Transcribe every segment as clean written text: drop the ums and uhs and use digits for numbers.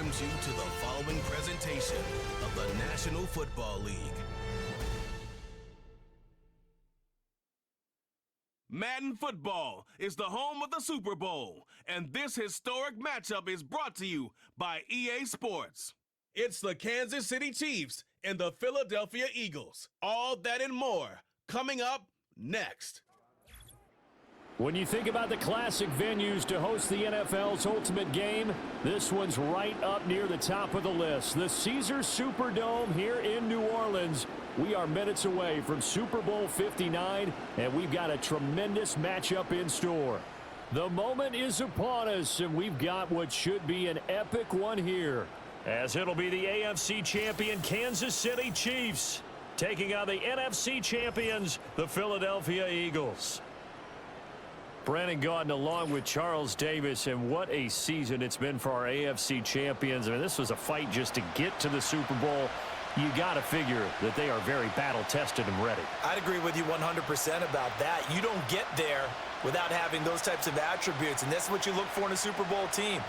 welcomes you to the following presentation of the National Football League. Madden Football is the home of the Super Bowl, and this historic matchup is brought to you by EA Sports. It's the Kansas City Chiefs and the Philadelphia Eagles. All that and more coming up next. When you think about the classic venues to host the NFL's ultimate game, this one's right up near the top of the list. The Caesars Superdome here in New Orleans. We are minutes away from Super Bowl 59, and we've got a tremendous matchup in store. The moment is upon us, and we've got what should be an epic one here, as it'll be the AFC champion Kansas City Chiefs taking on the NFC champions, the Philadelphia Eagles. Brandon Gaudin along with Charles Davis, and what a season it's been for our AFC champions. I mean, this was a fight just to get to the Super Bowl. You got to figure that they are very battle-tested and ready. I'd agree with you 100% about that. You don't get there without having those types of attributes, and that's what you look for in a Super Bowl team.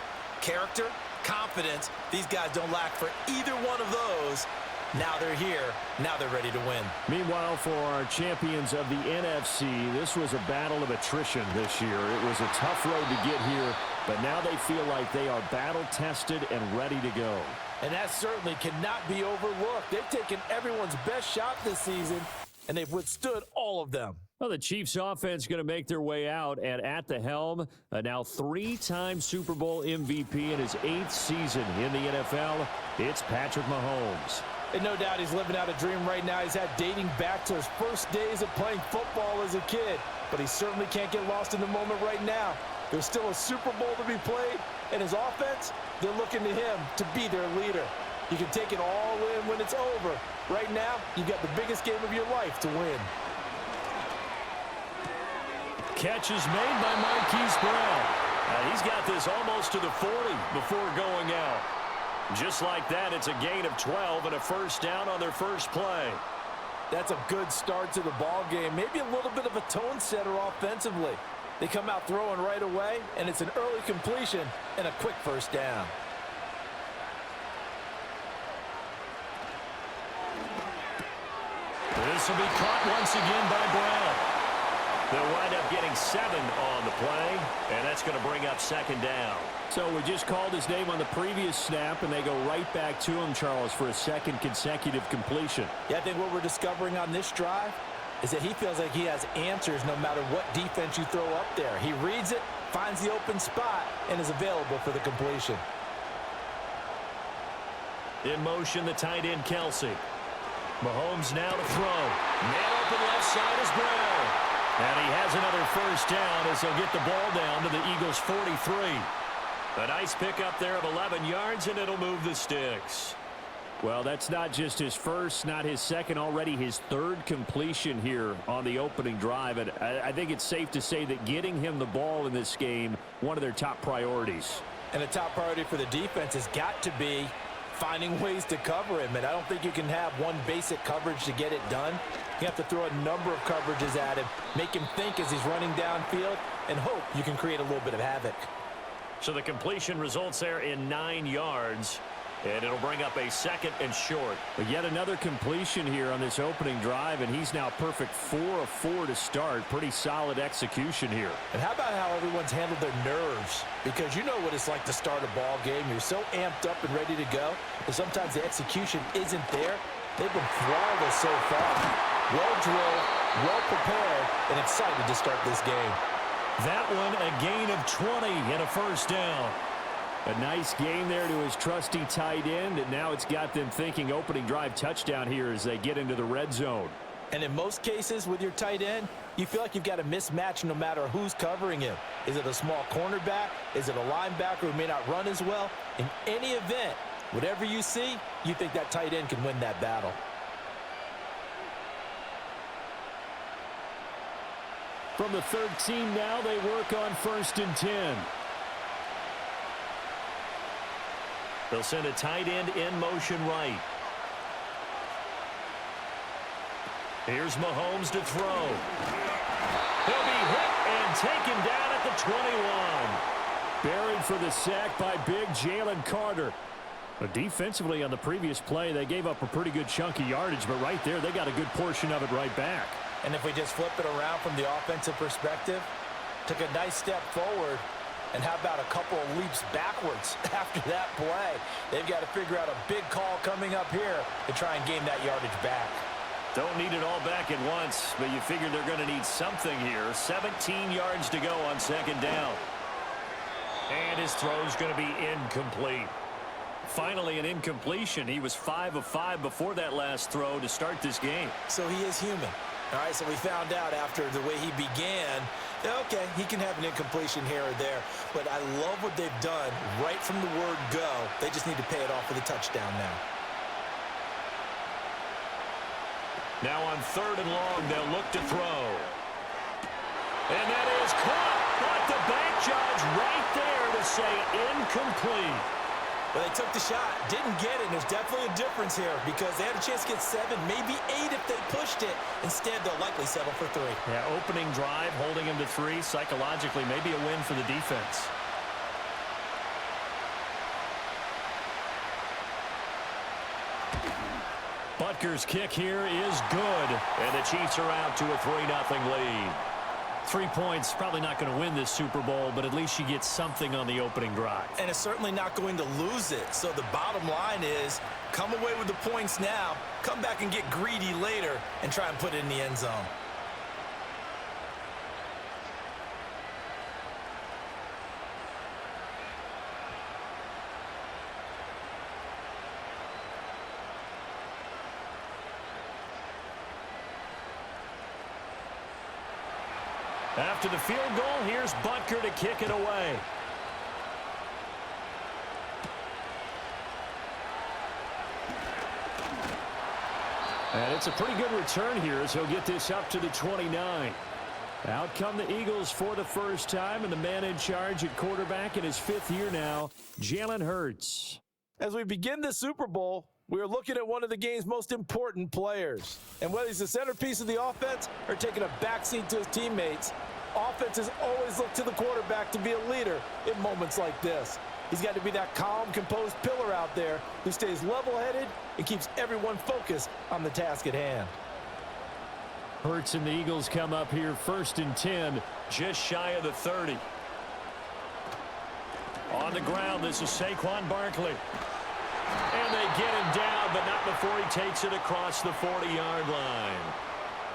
Character, confidence, these guys don't lack for either one of those. Now they're here. Now they're ready to win. Meanwhile, for our champions of the NFC, this was a battle of attrition this year. It was a tough road to get here, but now they feel like they are battle-tested and ready to go. And that certainly cannot be overlooked. They've taken everyone's best shot this season, and they've withstood all of them. Well, the Chiefs offense going to make their way out, and at the helm, a now three-time Super Bowl MVP in his 8th season in the NFL, it's Patrick Mahomes. And no doubt he's living out a dream right now. He's had dating back to his first days of playing football as a kid. But he certainly can't get lost in the moment right now. There's still a Super Bowl to be played, and his offense, they're looking to him to be their leader. You can take it all in when it's over. Right now, you've got the biggest game of your life to win. Catch is made by Marquise Brown. He's got this almost to the 40 before going out. Just like that, it's a gain of 12 and a first down on their first play. That's a good start to the ball game. Maybe a little bit of a tone setter offensively. They come out throwing right away, and it's an early completion and a quick first down. This will be caught once again by Brown. They'll wind up getting 7 on the play, and that's going to bring up second down. So we just called his name on the previous snap, and they go right back to him, Charles, for a second consecutive completion. Yeah, I think what we're discovering on this drive is that he feels like he has answers no matter what defense you throw up there. He reads it, finds the open spot, and is available for the completion. In motion, the tight end, Kelsey. Mahomes now to throw. Man open left side is Brown. And he has another first down as he'll get the ball down to the Eagles' 43. A nice pickup there of 11 yards, and it'll move the sticks. Well, that's not just his first, not his second, already his third completion here on the opening drive. And I think it's safe to say that getting him the ball in this game, one of their top priorities. And the top priority for the defense has got to be finding ways to cover him. And I don't think you can have one basic coverage to get it done. You have to throw a number of coverages at him, make him think as he's running downfield, and hope you can create a little bit of havoc. So the completion results there in 9 yards, and it'll bring up a second and short. But yet another completion here on this opening drive, and he's now perfect 4 of 4 to start. Pretty solid execution here. And how about how everyone's handled their nerves? Because you know what it's like to start a ball game. You're so amped up and ready to go, and sometimes the execution isn't there. They've been flawless so far. Well drilled, well prepared, and excited to start this game. That one a gain of 20 and a first down. A nice game there to his trusty tight end, and now it's got them thinking opening drive touchdown here as they get into the red zone. And in most cases with your tight end, you feel like you've got a mismatch no matter who's covering him. Is it a small cornerback? Is it a linebacker who may not run as well? In any event, whatever you see, you think that tight end can win that battle. From the 13 now, they work on 1st and 10. They'll send a tight end in motion right. Here's Mahomes to throw. He'll be hit and taken down at the 21. Buried for the sack by big Jalen Carter. But defensively on the previous play, they gave up a pretty good chunk of yardage, but right there, they got a good portion of it right back. And if we just flip it around from the offensive perspective, took a nice step forward, and how about a couple of leaps backwards after that play? They've got to figure out a big call coming up here to try and gain that yardage back. Don't need it all back at once, but you figure they're going to need something here. 17 yards to go on second down. And his throw's going to be incomplete. Finally, an incompletion. He was 5 of 5 before that last throw to start this game. So he is human. All right, so we found out after the way he began, okay, he can have an incompletion here or there, but I love what they've done right from the word go. They just need to pay it off with a touchdown now. Now on 3rd and long, they'll look to throw. And that is caught, but the back judge right there to say incomplete. Well, they took the shot, didn't get it, and there's definitely a difference here because they had a chance to get 7, maybe 8 if they pushed it. Instead, they'll likely settle for 3. Yeah, opening drive, holding him to 3, psychologically, maybe a win for the defense. Butker's kick here is good, and the Chiefs are out to a 3-0 lead. 3 points, probably not going to win this Super Bowl, but at least you get something on the opening drive. And it's certainly not going to lose it. So the bottom line is, come away with the points now, come back and get greedy later, and try and put it in the end zone. After the field goal, here's Butker to kick it away. And it's a pretty good return here as he'll get this up to the 29. Out come the Eagles for the first time, and the man in charge at quarterback in his 5th year now, Jalen Hurts. As we begin the Super Bowl, we are looking at one of the game's most important players. And whether he's the centerpiece of the offense or taking a backseat to his teammates, offenses always look to the quarterback to be a leader in moments like this. He's got to be that calm, composed pillar out there who stays level-headed and keeps everyone focused on the task at hand. Hurts and the Eagles come up here 1st and 10, just shy of the 30. On the ground, this is Saquon Barkley. And they get him down, but not before he takes it across the 40-yard line.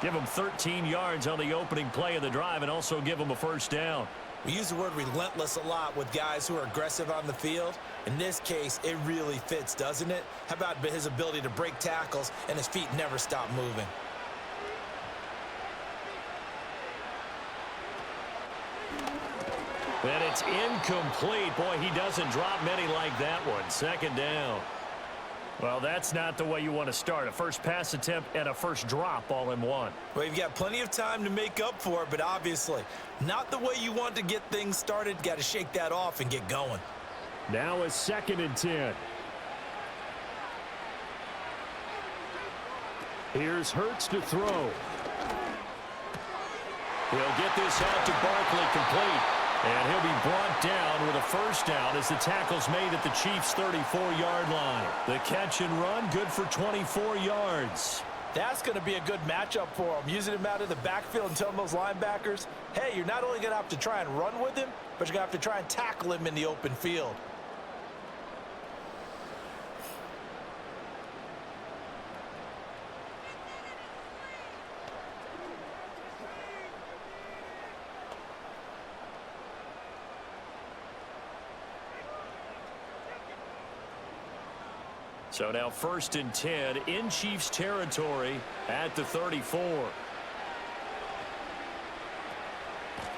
Give him 13 yards on the opening play of the drive and also give him a first down. We use the word relentless a lot with guys who are aggressive on the field. In this case, it really fits, doesn't it? How about his ability to break tackles and his feet never stop moving? And it's incomplete. Boy, he doesn't drop many like that one. 2nd down. Well, that's not the way you want to start. A first pass attempt and a first drop all in one. Well, you've got plenty of time to make up for it, but obviously not the way you want to get things started. Got to shake that off and get going. Now a 2nd and 10. Here's Hurts to throw. He'll get this out to Barkley complete. And he'll be brought down with a first down as the tackle's made at the Chiefs' 34-yard line. The catch and run, good for 24 yards. That's going to be a good matchup for him, using him out of the backfield and telling those linebackers, hey, you're not only going to have to try and run with him, but you're going to have to try and tackle him in the open field. So now 1st and 10 in Chiefs territory at the 34.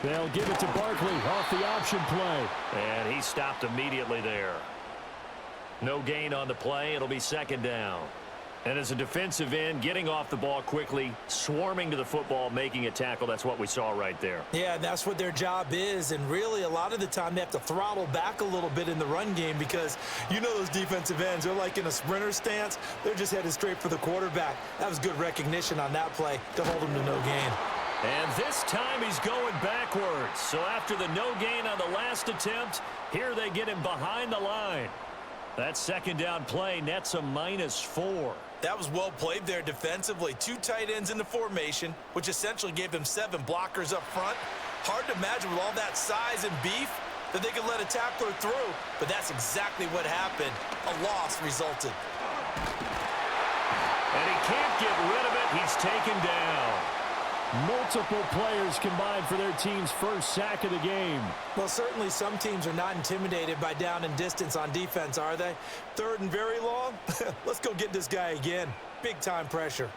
They'll give it to Barkley off the option play. And he stopped immediately there. No gain on the play. It'll be 2nd down. And as a defensive end, getting off the ball quickly, swarming to the football, making a tackle, that's what we saw right there. Yeah, that's what their job is, and really a lot of the time they have to throttle back a little bit in the run game because you know those defensive ends, they're like in a sprinter stance. They're just headed straight for the quarterback. That was good recognition on that play to hold him to no gain. And this time he's going backwards. So after the no gain on the last attempt, here they get him behind the line. That second down play nets a -4. That was well played there defensively. 2 tight ends in the formation, which essentially gave them 7 blockers up front. Hard to imagine with all that size and beef that they could let a tackler through, but that's exactly what happened. A loss resulted. And he can't get rid of it. He's taken down. Multiple players combined for their team's first sack of the game. Well, certainly some teams are not intimidated by down and distance on defense, are they? 3rd and very long? Let's go get this guy again. Big time pressure.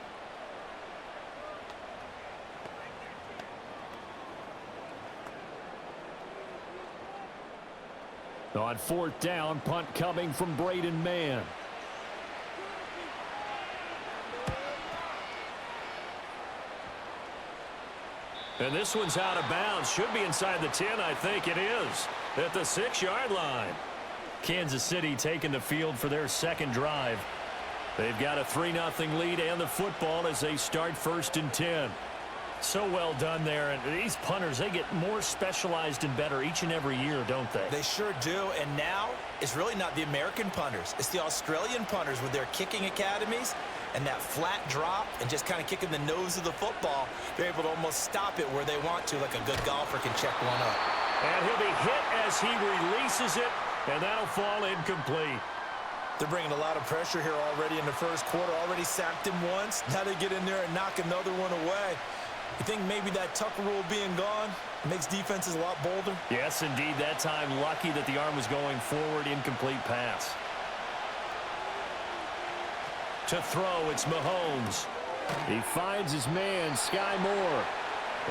On 4th down, punt coming from Braden Mann. And this one's out of bounds. Should be inside the 10, I think it is. At the 6-yard line. Kansas City taking the field for their second drive. They've got a 3-0 lead and the football as they start 1st and 10. So well done there. And these punters, they get more specialized and better each and every year, don't they? They sure do. And now it's really not the American punters. It's the Australian punters with their kicking academies and that flat drop and just kind of kicking the nose of the football. They're able to almost stop it where they want to, like a good golfer can check one up. And he'll be hit as he releases it, and that'll fall incomplete. They're bringing a lot of pressure here already in the first quarter. Already sacked him once. Now they get in there and knock another one away. You think maybe that tuck rule being gone makes defenses a lot bolder? Yes, indeed. That time, lucky that the arm was going forward. Incomplete pass. To throw, it's Mahomes. He finds his man, Sky Moore.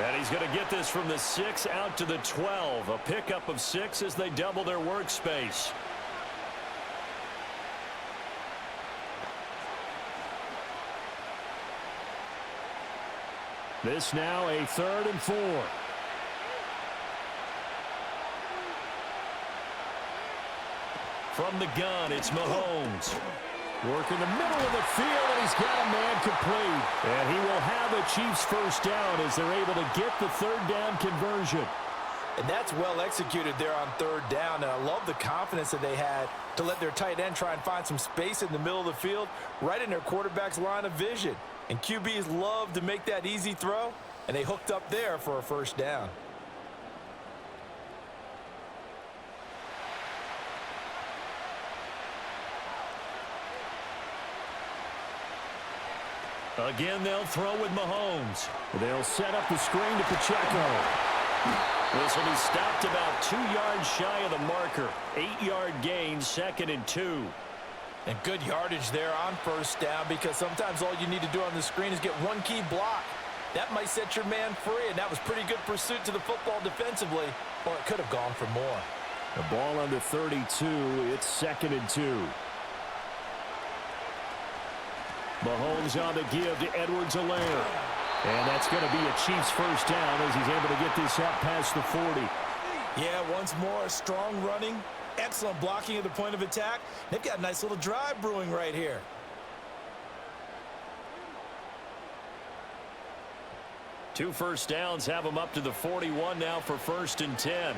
And he's going to get this from the 6 out to the 12. A pickup of 6 as they double their workspace. This now a 3rd and 4. From the gun, it's Mahomes. Work in the middle of the field, and he's got a man complete. And he will have a Chiefs first down as they're able to get the 3rd down conversion. And that's well executed there on 3rd down. And I love the confidence that they had to let their tight end try and find some space in the middle of the field, right in their quarterback's line of vision. And QBs love to make that easy throw, and they hooked up there for a first down. Again, they'll throw with Mahomes. They'll set up the screen to Pacheco. This will be stopped about 2 yards shy of the marker. 8-yard gain, 2nd and 2. And good yardage there on first down, because sometimes all you need to do on the screen is get one key block. That might set your man free, and that was pretty good pursuit to the football defensively, or it could have gone for more. The ball under 32. It's 2nd and 2. Mahomes on the give to Edwards-Helaire. And that's going to be a Chiefs first down as he's able to get this up past the 40. Yeah, once more, strong running, excellent blocking at the point of attack. They've got a nice little drive brewing right here. Two first downs have them up to the 41 now for 1st and 10.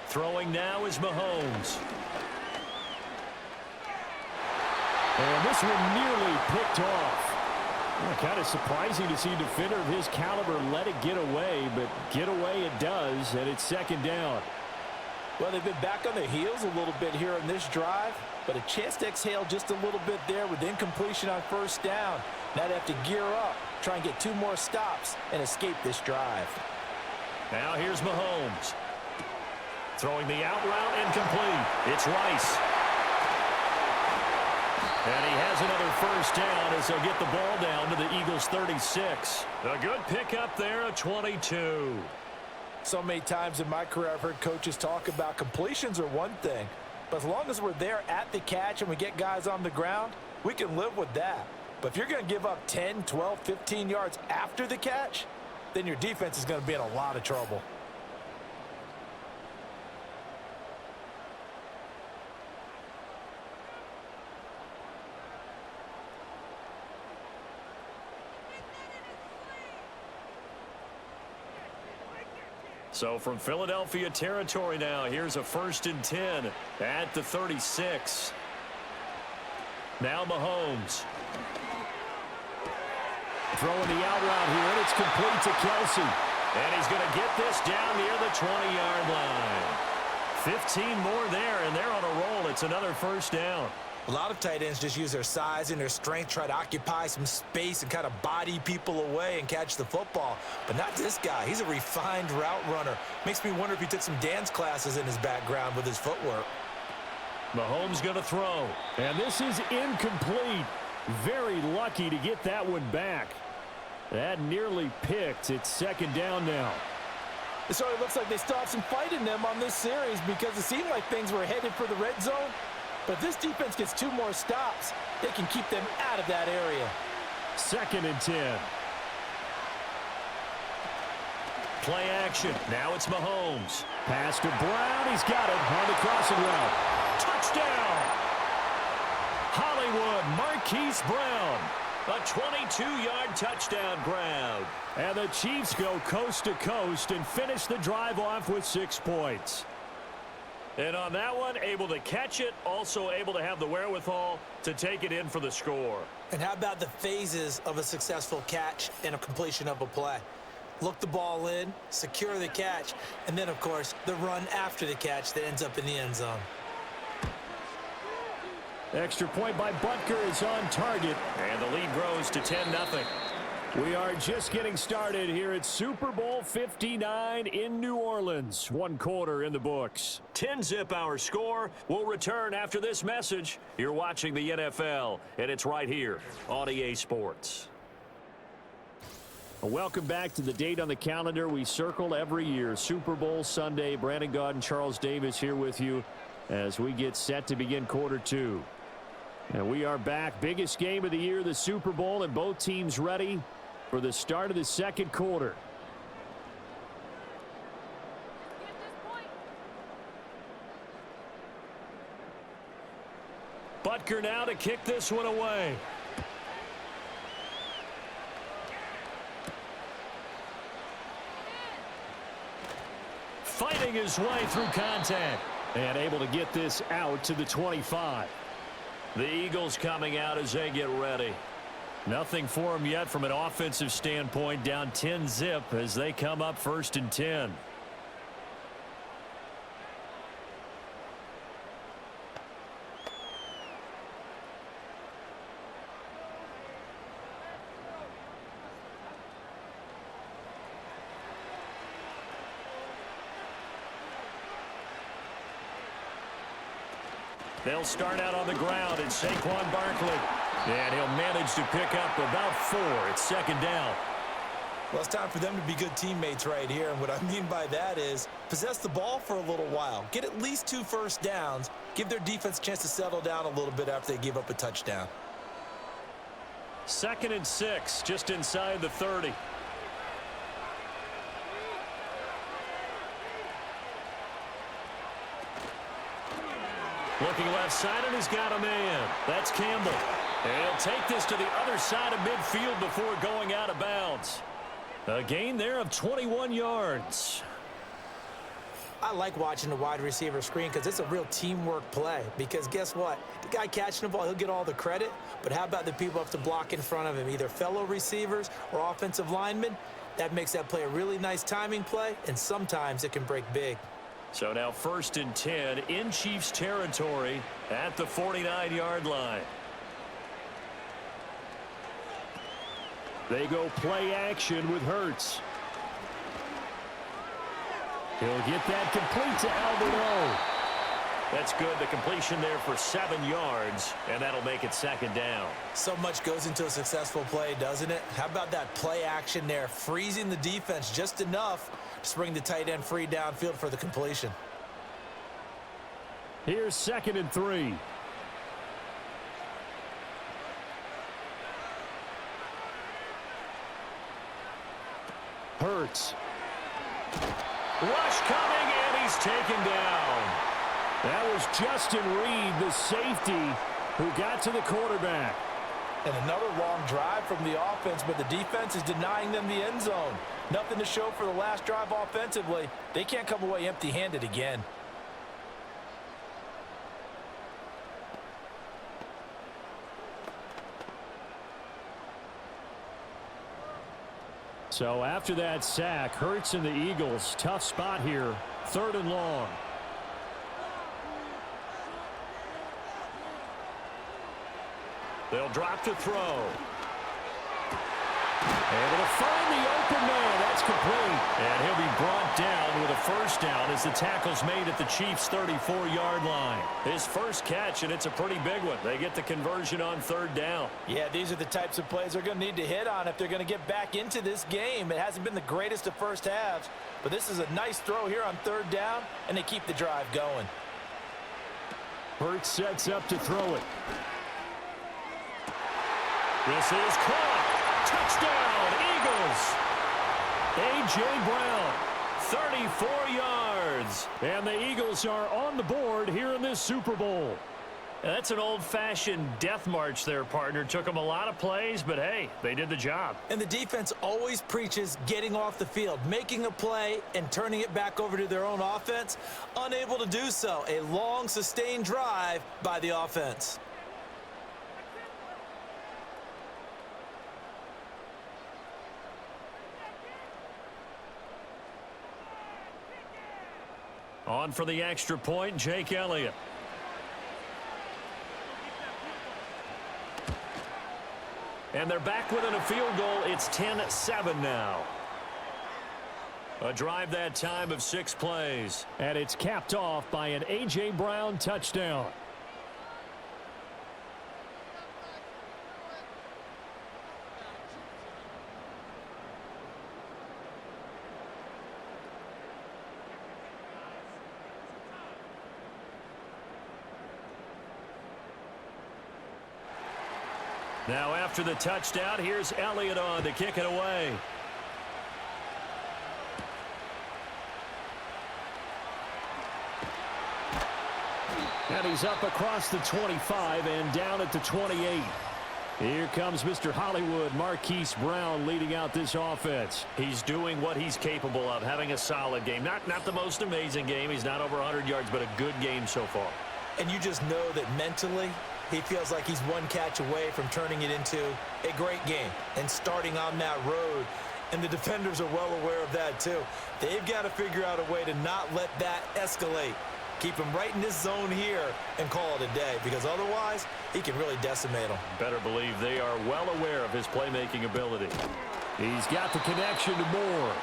Throwing now is Mahomes. And this one nearly picked off. Well, kind of surprising to see a defender of his caliber let it get away, but get away it does, and it's 2nd down. Well, they've been back on their heels a little bit here in this drive, but a chance to exhale just a little bit there with incompletion on first down. Now they have to gear up, try and get 2 more stops, and escape this drive. Now here's Mahomes. Throwing the out route incomplete. It's Rice. And he has another first down as they'll get the ball down to the Eagles' 36. A good pickup there, a 22. So many times in my career I've heard coaches talk about completions are one thing, but as long as we're there at the catch and we get guys on the ground, we can live with that. But if you're going to give up 10, 12, 15 yards after the catch, then your defense is going to be in a lot of trouble. So from Philadelphia territory now, here's a 1st and 10 at the 36. Now Mahomes. Throwing the out route here, and it's complete to Kelsey. And he's going to get this down near the 20-yard line. 15 more there, and they're on a roll. It's another 1st down. A lot of tight ends just use their size and their strength, try to occupy some space and kind of body people away and catch the football. But not this guy. He's a refined route runner. Makes me wonder if he took some dance classes in his background with his footwork. Mahomes going to throw. And this is incomplete. Very lucky to get that one back. That nearly picked. It's 2nd down now. It sort of looks like they still have some fight in them on this series because it seemed like things were headed for the red zone. But if this defense gets 2 more stops, they can keep them out of that area. 2nd and 10. Play action. Now it's Mahomes. Pass to Brown. He's got it on the crossing route. Touchdown! Hollywood Marquise Brown. A 22-yard touchdown grab. And the Chiefs go coast to coast and finish the drive off with 6 points. And on that one, able to catch it, also able to have the wherewithal to take it in for the score. And how about the phases of a successful catch and a completion of a play? Look the ball in, secure the catch, and then, of course, the run after the catch that ends up in the end zone. Extra point by Butker is on target, and the lead grows to 10-0. We are just getting started here at Super Bowl 59 in New Orleans. 1 quarter in the books. 10-zip our score. We'll return after this message. You're watching the NFL, and it's right here on EA Sports. Welcome back to the date on the calendar we circle every year. Super Bowl Sunday. Brandon Gaudin, Charles Davis here with you as we get set to begin quarter 2. And we are back. Biggest game of the year, the Super Bowl, and both teams ready for the start of the 2nd quarter. Butker now to kick this one away. Fighting his way through contact and able to get this out to the 25. The Eagles coming out as they get ready. Nothing for them yet from an offensive standpoint. Down 10-zip as they come up 1st and 10. They'll start out on the ground, and Saquon Barkley. And he'll manage to pick up about 4. It's 2nd down. Well, it's time for them to be good teammates right here. And what I mean by that is possess the ball for a little while. Get at least 2 first downs. Give their defense a chance to settle down a little bit after they give up a touchdown. 2nd and 6, just inside the 30. Looking left side, and he's got a man. That's Campbell. And he'll take this to the other side of midfield before going out of bounds. A gain there of 21 yards. I like watching the wide receiver screen because it's a real teamwork play. Because guess what? The guy catching the ball, he'll get all the credit. But how about the people who have to block in front of him, either fellow receivers or offensive linemen? That makes that play a really nice timing play, and sometimes it can break big. So now 1st and 10 in Chiefs territory at the 49-yard line. They go play action with Hurts. He'll get that complete to Alberto. That's good. The completion there for 7 yards, and that'll make it 2nd down. So much goes into a successful play, doesn't it? How about that play action there, freezing the defense just enough to bring the tight end free downfield for the completion. Here's 2nd and 3. Hurts. Rush coming, and he's taken down. That was Justin Reed, the safety, who got to the quarterback. And another long drive from the offense, but the defense is denying them the end zone. Nothing to show for the last drive offensively. They can't come away empty-handed again. So after that sack, Hurts and the Eagles, tough spot here, 3rd and long. They'll drop to throw. Able to find the open man. That's complete. And he'll be brought down with a first down as the tackle's made at the Chiefs' 34-yard line. His first catch, and it's a pretty big one. They get the conversion on 3rd down. Yeah, these are the types of plays they're going to need to hit on if they're going to get back into this game. It hasn't been the greatest of first halves, but this is a nice throw here on 3rd down, and they keep the drive going. Hurts sets up to throw it. This is caught. Touchdown, Eagles. A.J. Brown, 34 yards. And the Eagles are on the board here in this Super Bowl. That's an old-fashioned death march there, partner. Took them a lot of plays, but hey, they did the job. And the defense always preaches getting off the field, making a play, and turning it back over to their own offense. Unable to do so. A long, sustained drive by the offense. On for the extra point, Jake Elliott. And they're back within a field goal. It's 10-7 now. A drive that time of 6 plays. And it's capped off by an A.J. Brown touchdown. Now after the touchdown, here's Elliott on to kick it away. And he's up across the 25 and down at the 28. Here comes Mr. Hollywood, Marquise Brown, leading out this offense. He's doing what he's capable of, having a solid game. Not the most amazing game. He's not over 100 yards, but a good game so far. And you just know that mentally, he feels like he's one catch away from turning it into a great game and starting on that road. And the defenders are well aware of that too. They've got to figure out a way to not let that escalate. Keep him right in this zone here and call it a day, because otherwise he can really decimate them. Better believe they are well aware of his playmaking ability. He's got the connection to Moore.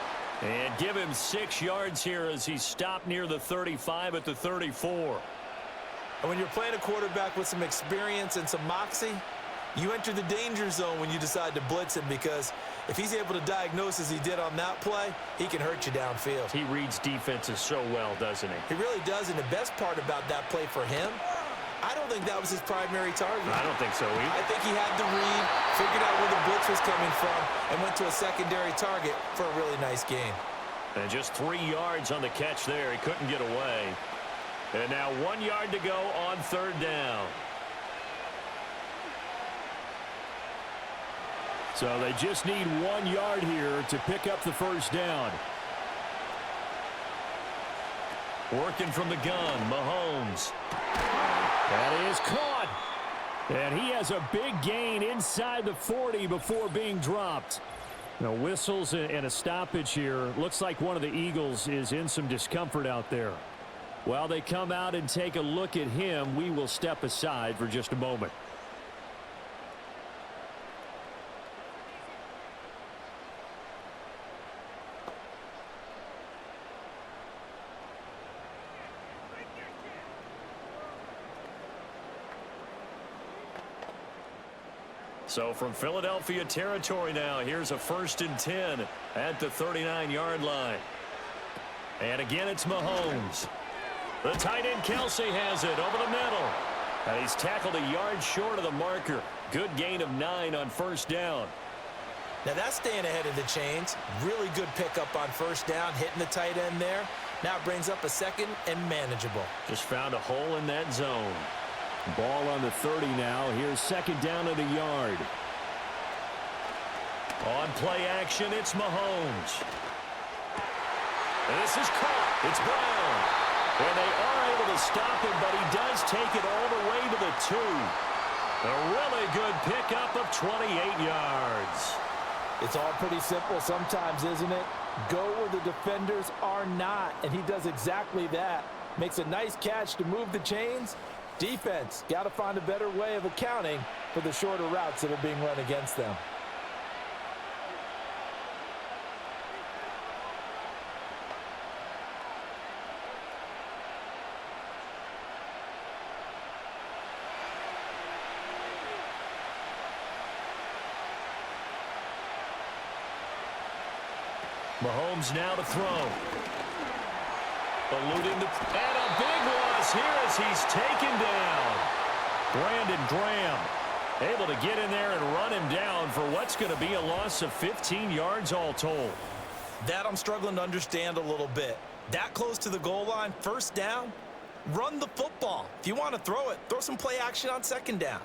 And give him 6 yards here as he's stopped near the 35 at the 34. And when you're playing a quarterback with some experience and some moxie, you enter the danger zone when you decide to blitz him, because if he's able to diagnose as he did on that play, he can hurt you downfield. He reads defenses so well, doesn't he? He really does, and the best part about that play for him, I don't think that was his primary target. I don't think so either. I think he had to read, figured out where the blitz was coming from, and went to a secondary target for a really nice gain. And just 3 yards on the catch there. He couldn't get away. And now 1 yard to go on 3rd down. So they just need 1 yard here to pick up the first down. Working from the gun, Mahomes. That is caught. And he has a big gain inside the 40 before being dropped. Now whistles and a stoppage here. Looks like one of the Eagles is in some discomfort out there. While they come out and take a look at him, we will step aside for just a moment. So from Philadelphia territory now, here's a 1st and 10 at the 39-yard line. And again, it's Mahomes. The tight end Kelsey has it over the middle. And he's tackled a yard short of the marker. Good gain of 9 on 1st down. Now that's staying ahead of the chains. Really good pickup on 1st down, hitting the tight end there. Now it brings up a 2nd and manageable. Just found a hole in that zone. Ball on the 30 now. Here's second down at a yard. On play action, it's Mahomes. This is caught. It's Brown. And they are able to stop him, but he does take it all the way to the 2. A really good pickup of 28 yards. It's all pretty simple sometimes, isn't it? Go where the defenders are not, and he does exactly that. Makes a nice catch to move the chains. Defense, got to find a better way of accounting for the shorter routes that are being run against them. Mahomes now to throw. Eluding and a big loss here as he's taken down. Brandon Graham able to get in there and run him down for what's going to be a loss of 15 yards all told. That I'm struggling to understand a little bit. That close to the goal line, first down, run the football. If you want to throw it, throw some play action on second down.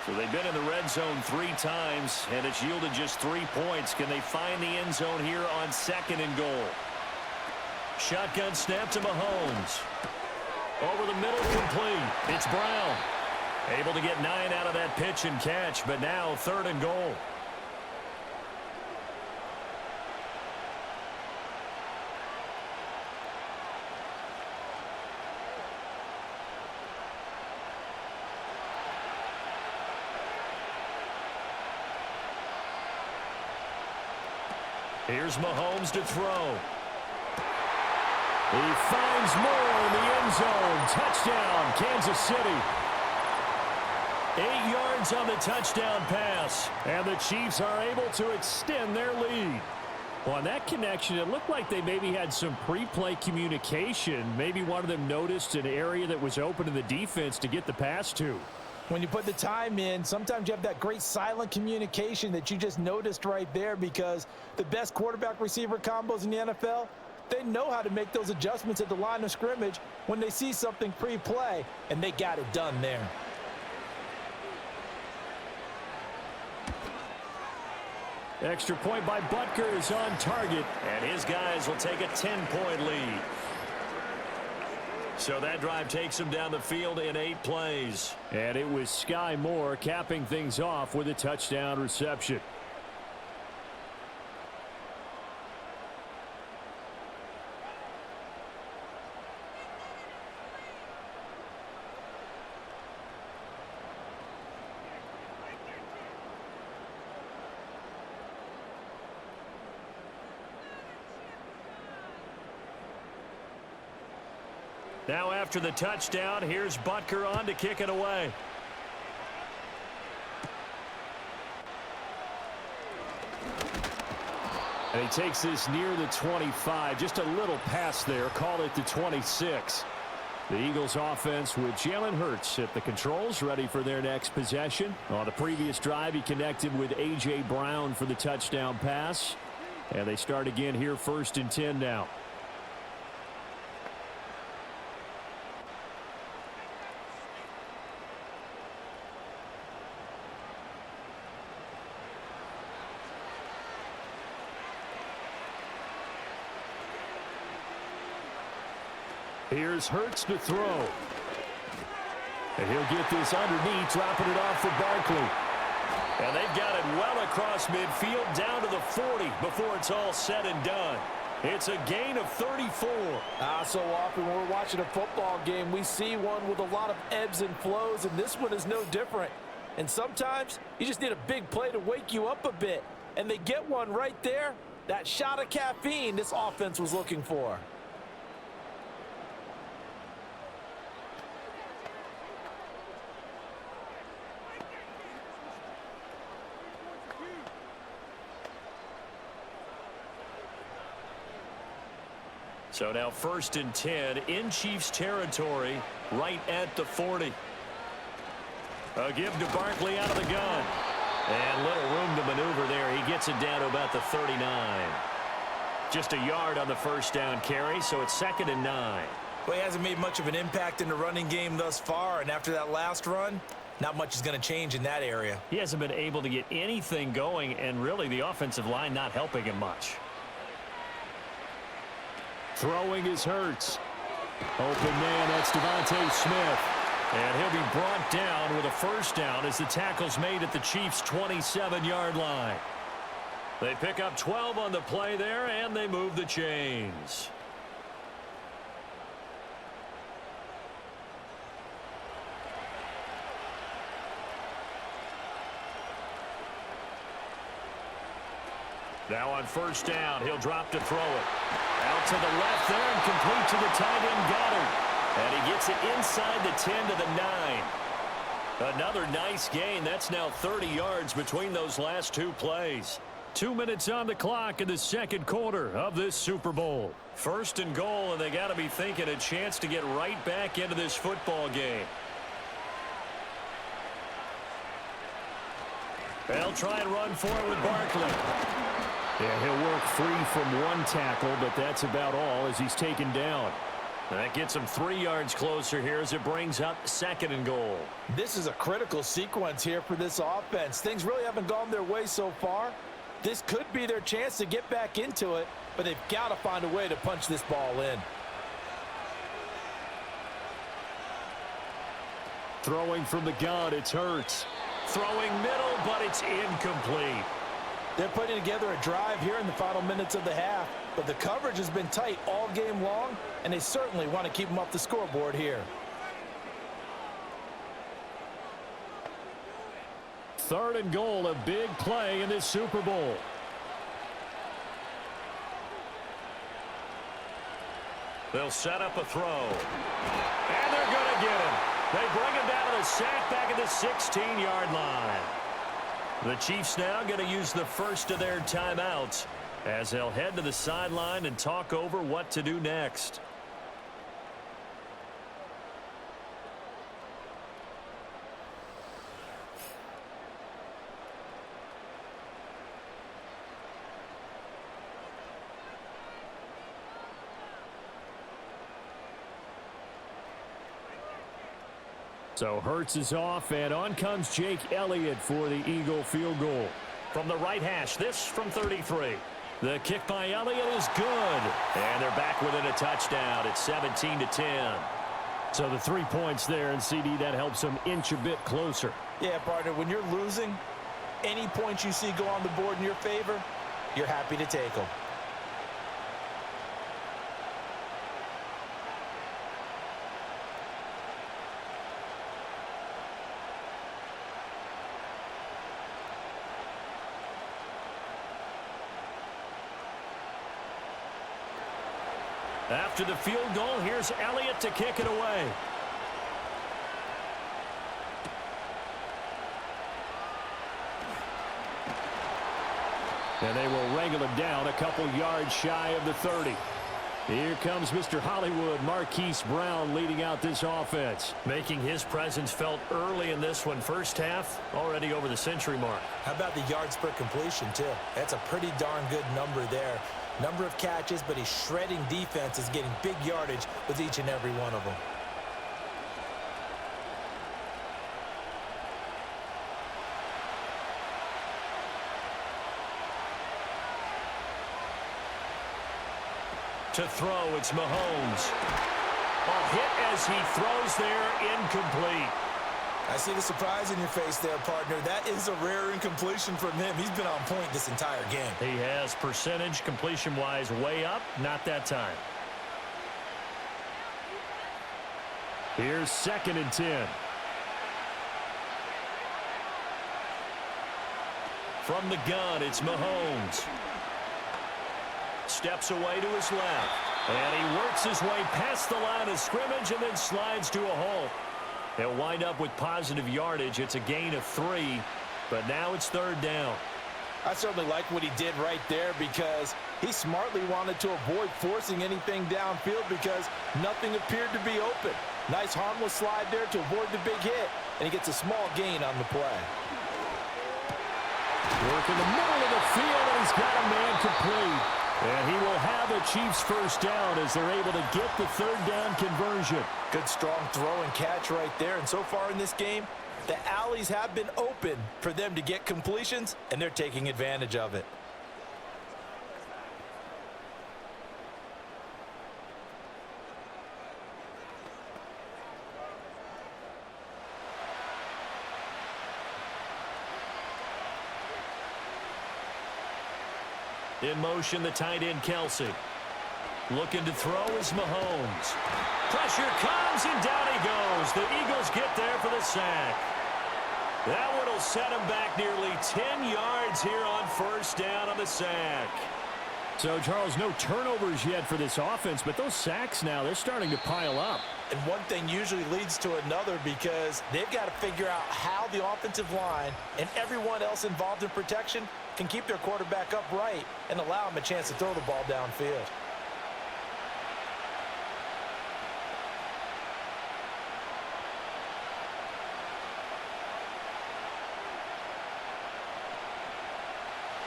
So they've been in the red zone 3 times, and it's yielded just 3 points. Can they find the end zone here on second and goal? Shotgun snap to Mahomes. Over the middle, complete. It's Brown. Able to get 9 out of that pitch and catch, but now third and goal. Here's Mahomes to throw. He finds more in the end zone. Touchdown, Kansas City. 8 yards on the touchdown pass. And the Chiefs are able to extend their lead. Well, on that connection, it looked like they maybe had some pre-play communication. Maybe one of them noticed an area that was open to the defense to get the pass to. When you put the time in, sometimes you have that great silent communication that you just noticed right there, because the best quarterback-receiver combos in the NFL, they know how to make those adjustments at the line of scrimmage when they see something pre-play, and they got it done there. Extra point by Butker is on target, and his guys will take a 10-point lead. So that drive takes him down the field in 8 plays. And it was Sky Moore capping things off with a touchdown reception. Now after the touchdown, here's Butker on to kick it away. And he takes this near the 25. Just a little pass there. Call it the 26. The Eagles offense with Jalen Hurts at the controls, ready for their next possession. On the previous drive, he connected with A.J. Brown for the touchdown pass. And they start again here, 1st and 10 now. Here's Hurts to throw. And he'll get this underneath, dropping it off for Barkley. And they've got it well across midfield, down to the 40 before it's all said and done. It's a gain of 34. So often when we're watching a football game, we see one with a lot of ebbs and flows, and this one is no different. And sometimes you just need a big play to wake you up a bit. And they get one right there. That shot of caffeine this offense was looking for. So now 1st and 10 in Chiefs territory right at the 40. A give to Barkley out of the gun. And little room to maneuver there. He gets it down to about the 39. Just a yard on the first down carry, so it's 2nd and 9. Well, he hasn't made much of an impact in the running game thus far, and after that last run, not much is going to change in that area. He hasn't been able to get anything going, and really the offensive line not helping him much. Throwing is Hurts. Open man, that's Devontae Smith. And he'll be brought down with a first down as the tackle's made at the Chiefs' 27-yard line. They pick up 12 on the play there, and they move the chains. Now on first down, he'll drop to throw it. Out to the left there and complete to the tight end Goddard. And he gets it inside the 10 to the 9. Another nice gain. That's now 30 yards between those last two plays. 2 minutes on the clock in the second quarter of this Super Bowl. 1st and goal, and they got to be thinking a chance to get right back into this football game. They'll try and run for it with Barkley. Yeah, he'll work free from one tackle, but that's about all as he's taken down. That gets him 3 yards closer here as it brings up 2nd and goal. This is a critical sequence here for this offense. Things really haven't gone their way so far. This could be their chance to get back into it, but they've got to find a way to punch this ball in. Throwing from the gun, it's Hurts. Throwing middle, but it's incomplete. They're putting together a drive here in the final minutes of the half, but the coverage has been tight all game long, and they certainly want to keep them off the scoreboard here. 3rd and goal, a big play in this Super Bowl. They'll set up a throw. And they're going to get him. They bring him down to the sack back at the 16-yard line. The Chiefs now going to use the first of their timeouts as they'll head to the sideline and talk over what to do next. So Hurts is off, and on comes Jake Elliott for the Eagle field goal. From the right hash, this from 33. The kick by Elliott is good. And they're back within a touchdown. It's 17-10. So the 3 points there, and CD, that helps them inch a bit closer. Yeah, partner, when you're losing, any points you see go on the board in your favor, you're happy to take them. After the field goal, here's Elliott to kick it away. And they will wrangle him down a couple yards shy of the 30. Here comes Mr. Hollywood, Marquise Brown, leading out this offense. Making his presence felt early in this one. First half, already over the century mark. How about the yards per completion, too? That's a pretty darn good number there. Number of catches, but he's shredding defenses, getting big yardage with each and every one of them. To throw, it's Mahomes. A hit as he throws there, incomplete. I see the surprise in your face there, partner. That is a rare incompletion from him. He's been on point this entire game. He has percentage completion-wise way up, not that time. Here's 2nd and 10. From the gun, it's Mahomes. Steps away to his left. And he works his way past the line of scrimmage and then slides to a halt. He'll wind up with positive yardage. It's a gain of 3, but now it's 3rd down. I certainly like what he did right there because he smartly wanted to avoid forcing anything downfield because nothing appeared to be open. Nice harmless slide there to avoid the big hit, and he gets a small gain on the play. Work in the middle of the field, and he's got a man complete. And he will have a Chiefs first down as they're able to get the third down conversion. Good strong throw and catch right there. And so far in this game, the alleys have been open for them to get completions, and they're taking advantage of it. In motion, the tight end, Kelsey. Looking to throw is Mahomes. Pressure comes, and down he goes. The Eagles get there for the sack. That one will set him back nearly 10 yards here on first down on the sack. So, Charles, no turnovers yet for this offense, but those sacks now, they're starting to pile up. And one thing usually leads to another because they've got to figure out how the offensive line and everyone else involved in protection can keep their quarterback upright and allow him a chance to throw the ball downfield.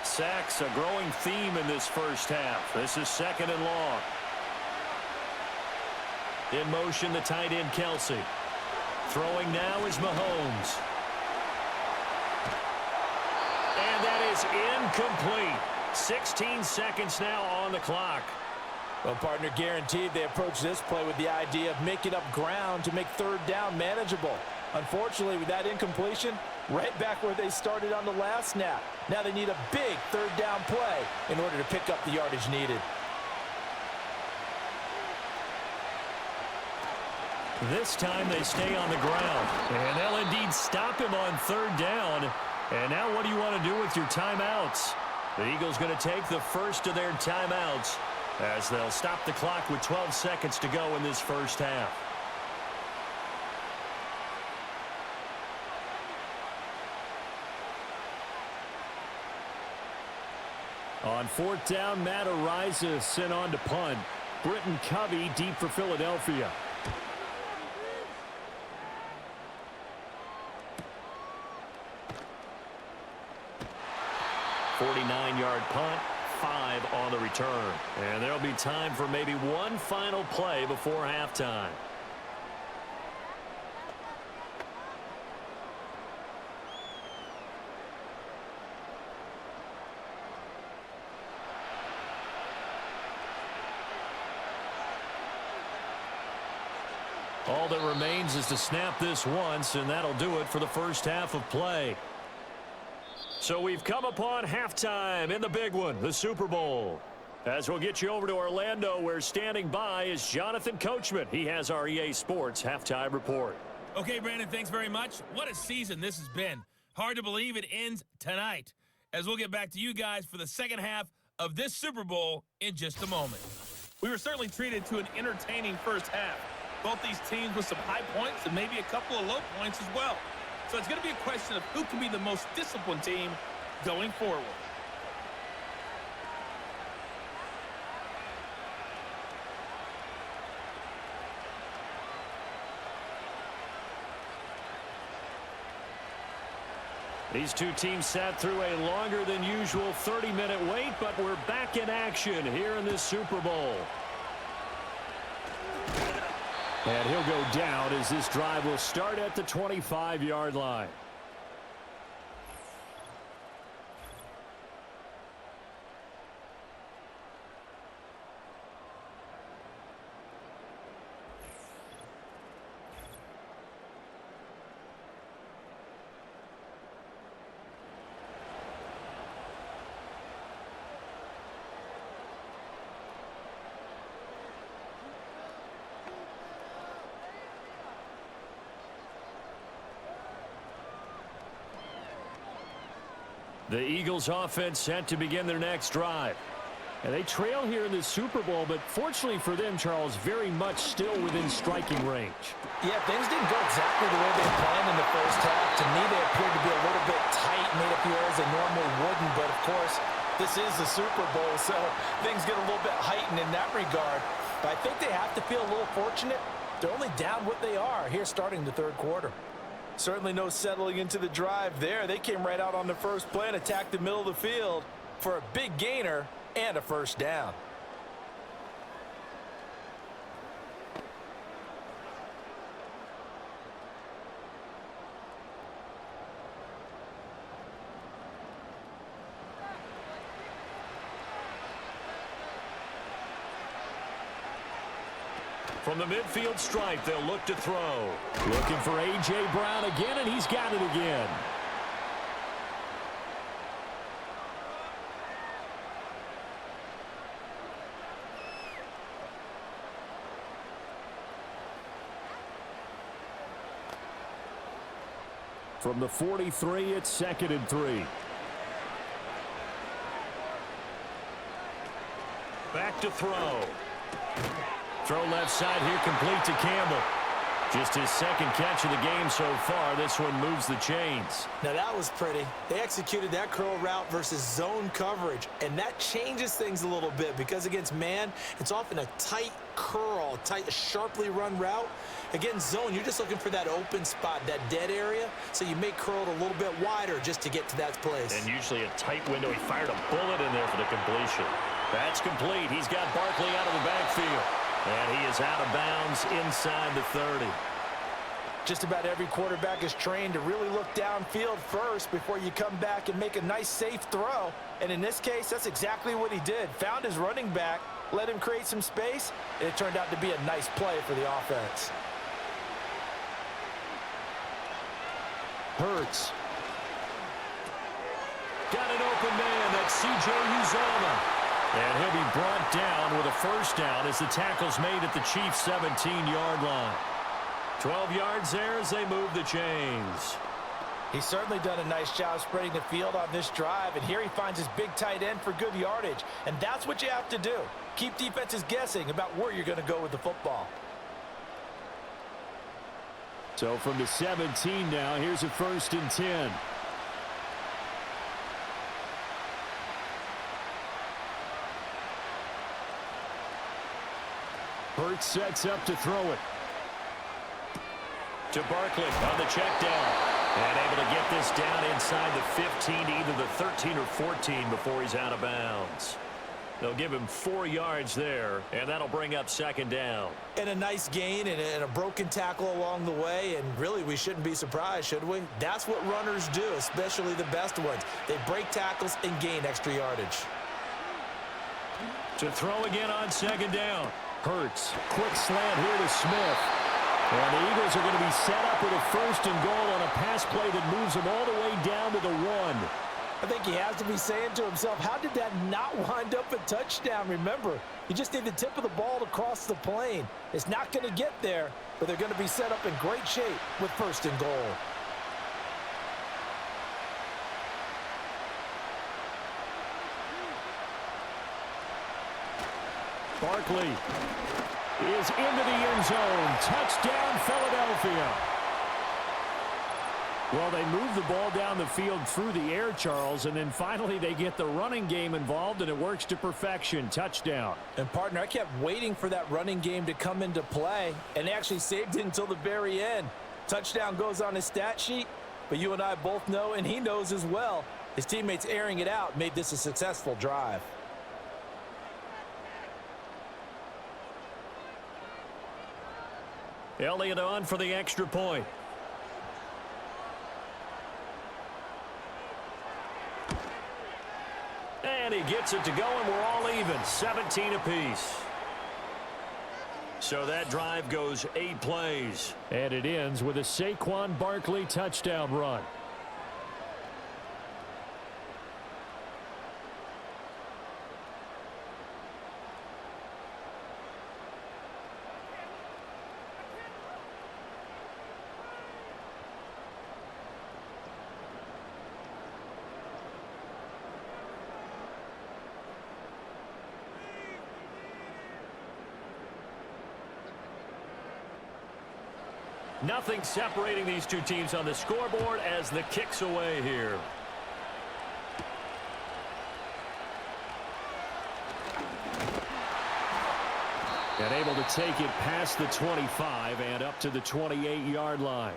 Sacks, a growing theme in this first half. This is second and long. In motion, the tight end, Kelsey. Throwing now is Mahomes. And that is incomplete. 16 seconds now on the clock. Well, partner, guaranteed they approach this play with the idea of making up ground to make third down manageable. Unfortunately, with that incompletion, right back where they started on the last snap. Now they need a big third down play in order to pick up the yardage needed. This time they stay on the ground. And they'll indeed stop him on third down. And now what do you want to do with your timeouts? The Eagles going to take the first of their timeouts as they'll stop the clock with 12 seconds to go in this first half. On fourth down, Matt Ariza sent on to punt. Britton Covey deep for Philadelphia. 49-yard punt, 5 on the return. And there'll be time for maybe one final play before halftime. All that remains is to snap this once, and that'll do it for the first half of play. So we've come upon halftime in the big one, the Super Bowl. As we'll get you over to Orlando, where standing by is Jonathan Coachman. He has our EA Sports halftime report. Okay, Brandon, thanks very much. What a season this has been. Hard to believe it ends tonight, as we'll get back to you guys for the second half of this Super Bowl in just a moment. We were certainly treated to an entertaining first half. Both these teams with some high points and maybe a couple of low points as well. So it's going to be a question of who can be the most disciplined team going forward. These two teams sat through a longer than usual 30-minute wait, but we're back in action here in this Super Bowl. And he'll go down as this drive will start at the 25-yard line. The Eagles offense set to begin their next drive. And they trail here in this Super Bowl, but fortunately for them, Charles, very much still within striking range. Yeah, things didn't go exactly the way they planned in the first half. To me, they appeared to be a little bit tight, made up the areas they normally wouldn't. But, of course, this is the Super Bowl, so things get a little bit heightened in that regard. But I think they have to feel a little fortunate They're only down what they are here starting the third quarter. Certainly no settling into the drive there. They came right out on the first play and attacked the middle of the field for a big gainer and a first down. From the midfield stripe, they'll look to throw. Looking for A.J. Brown again, and he's got it again. From the 43, it's 2nd and 3. Back to throw. Throw left side here, complete to Campbell. Just his second catch of the game so far. This one moves the chains. Now that was pretty. They executed that curl route versus zone coverage, and that changes things a little bit because against man, it's often a tight curl, tight, sharply run route. Against zone, you're just looking for that open spot, that dead area, so you may curl it a little bit wider just to get to that place. And usually a tight window. He fired a bullet in there for the completion. That's complete. He's got Barkley out of the backfield. And he is out of bounds inside the 30. Just about every quarterback is trained to really look downfield first before you come back and make a nice, safe throw. And in this case, that's exactly what he did. Found his running back, let him create some space, and it turned out to be a nice play for the offense. Hurts. Got an open man. That's C.J. Uzomah. And he'll be brought down with a first down as the tackle's made at the Chiefs' 17-yard line. 12 yards there as they move the chains. He's certainly done a nice job spreading the field on this drive, and here he finds his big tight end for good yardage. And that's what you have to do. Keep defenses guessing about where you're going to go with the football. So from the 17 now, here's a 1st and 10. Hurts sets up to throw it. To Barkley on the check down. And able to get this down inside the 15 to either the 13 or 14 before he's out of bounds. They'll give him 4 yards there, and that'll bring up 2nd down. And a nice gain and a broken tackle along the way, and really we shouldn't be surprised, should we? That's what runners do, especially the best ones. They break tackles and gain extra yardage. To throw again on 2nd down. Hurts. Quick slant here to Smith. And the Eagles are going to be set up with a 1st and goal on a pass play that moves them all the way down to the 1. I think he has to be saying to himself, how did that not wind up a touchdown? Remember, you just need the tip of the ball to cross the plane. It's not going to get there, but they're going to be set up in great shape with 1st and goal. Barkley is into the end zone. Touchdown, Philadelphia. Well, they move the ball down the field through the air, Charles, and then finally they get the running game involved, and it works to perfection. Touchdown. And, partner, I kept waiting for that running game to come into play, and they actually saved it until the very end. Touchdown goes on his stat sheet, but you and I both know, and he knows as well, his teammates airing it out made this a successful drive. Elliott on for the extra point. And he gets it to go, and we're all even. 17 apiece. So that drive goes 8 plays. And it ends with a Saquon Barkley touchdown run. Nothing separating these two teams on the scoreboard as the kick's away here. And able to take it past the 25 and up to the 28-yard line.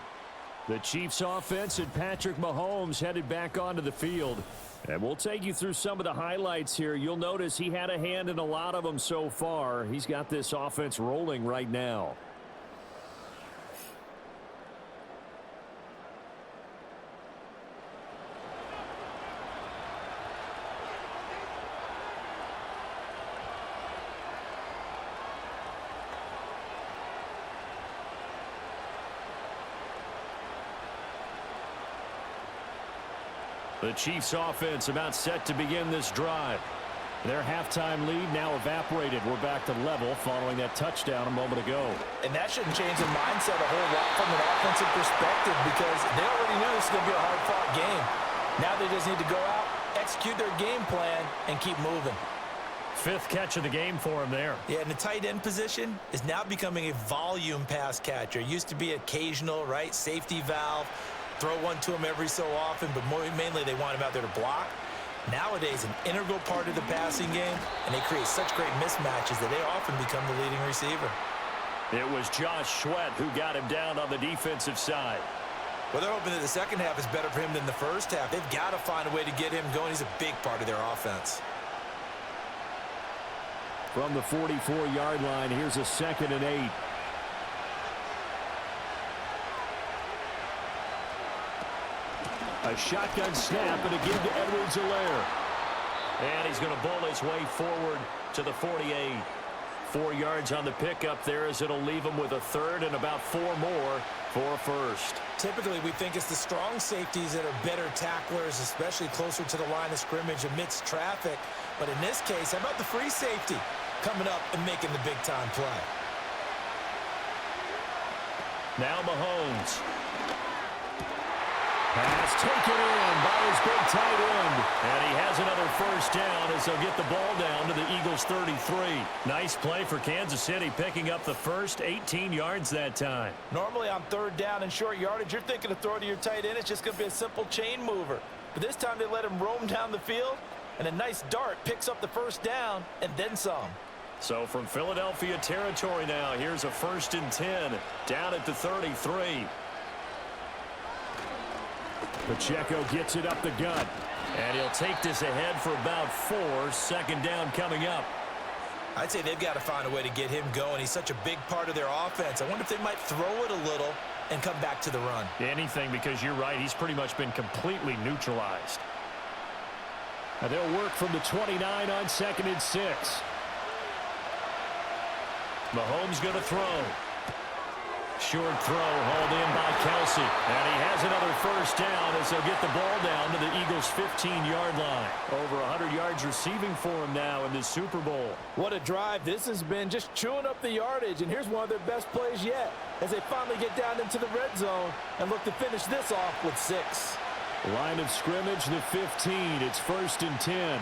The Chiefs offense and Patrick Mahomes headed back onto the field. And we'll take you through some of the highlights here. You'll notice he had a hand in a lot of them so far. He's got this offense rolling right now. The Chiefs offense about set to begin this drive. Their halftime lead now evaporated. We're back to level following that touchdown a moment ago. And that shouldn't change the mindset a whole lot from an offensive perspective because they already knew this was going to be a hard-fought game. Now they just need to go out, execute their game plan, and keep moving. Fifth catch of the game for him there. Yeah, and the tight end position is now becoming a volume pass catcher. It used to be occasional, right, safety valve. Throw one to him every so often, but mainly they want him out there to block. Nowadays, an integral part of the passing game, and they create such great mismatches that they often become the leading receiver. It was Josh Sweat who got him down on the defensive side. Well, they're hoping that the second half is better for him than the first half. They've got to find a way to get him going. He's a big part of their offense. From the 44-yard line, here's a 2nd and 8. A shotgun snap and a give to Edwards-Helaire. And he's going to bowl his way forward to the 48. 4 yards on the pickup there as it'll leave him with a third and about 4 more for a first. Typically, we think it's the strong safeties that are better tacklers, especially closer to the line of scrimmage amidst traffic. But in this case, how about the free safety coming up and making the big-time play? Now Mahomes. Pass taken in by his big tight end. And he has another first down as they'll get the ball down to the Eagles' 33. Nice play for Kansas City, picking up the first 18 yards that time. Normally on third down and short yardage, you're thinking to throw to your tight end. It's just going to be a simple chain mover. But this time they let him roam down the field, and a nice dart picks up the first down and then some. So from Philadelphia territory now, here's a 1st and 10 down at the 33. Pacheco gets it up the gut, and he'll take this ahead for about 4. 2nd down coming up. I'd say they've got to find a way to get him going. He's such a big part of their offense. I wonder if they might throw it a little and come back to the run. Anything, because you're right. He's pretty much been completely neutralized. Now they'll work from the 29 on 2nd and 6. Mahomes going to throw. Short throw hauled in by Kelsey. And he has another first down as they'll get the ball down to the Eagles' 15-yard line. Over 100 yards receiving for him now in this Super Bowl. What a drive this has been, just chewing up the yardage. And here's one of their best plays yet as they finally get down into the red zone and look to finish this off with 6. Line of scrimmage, the 15. It's 1st and 10.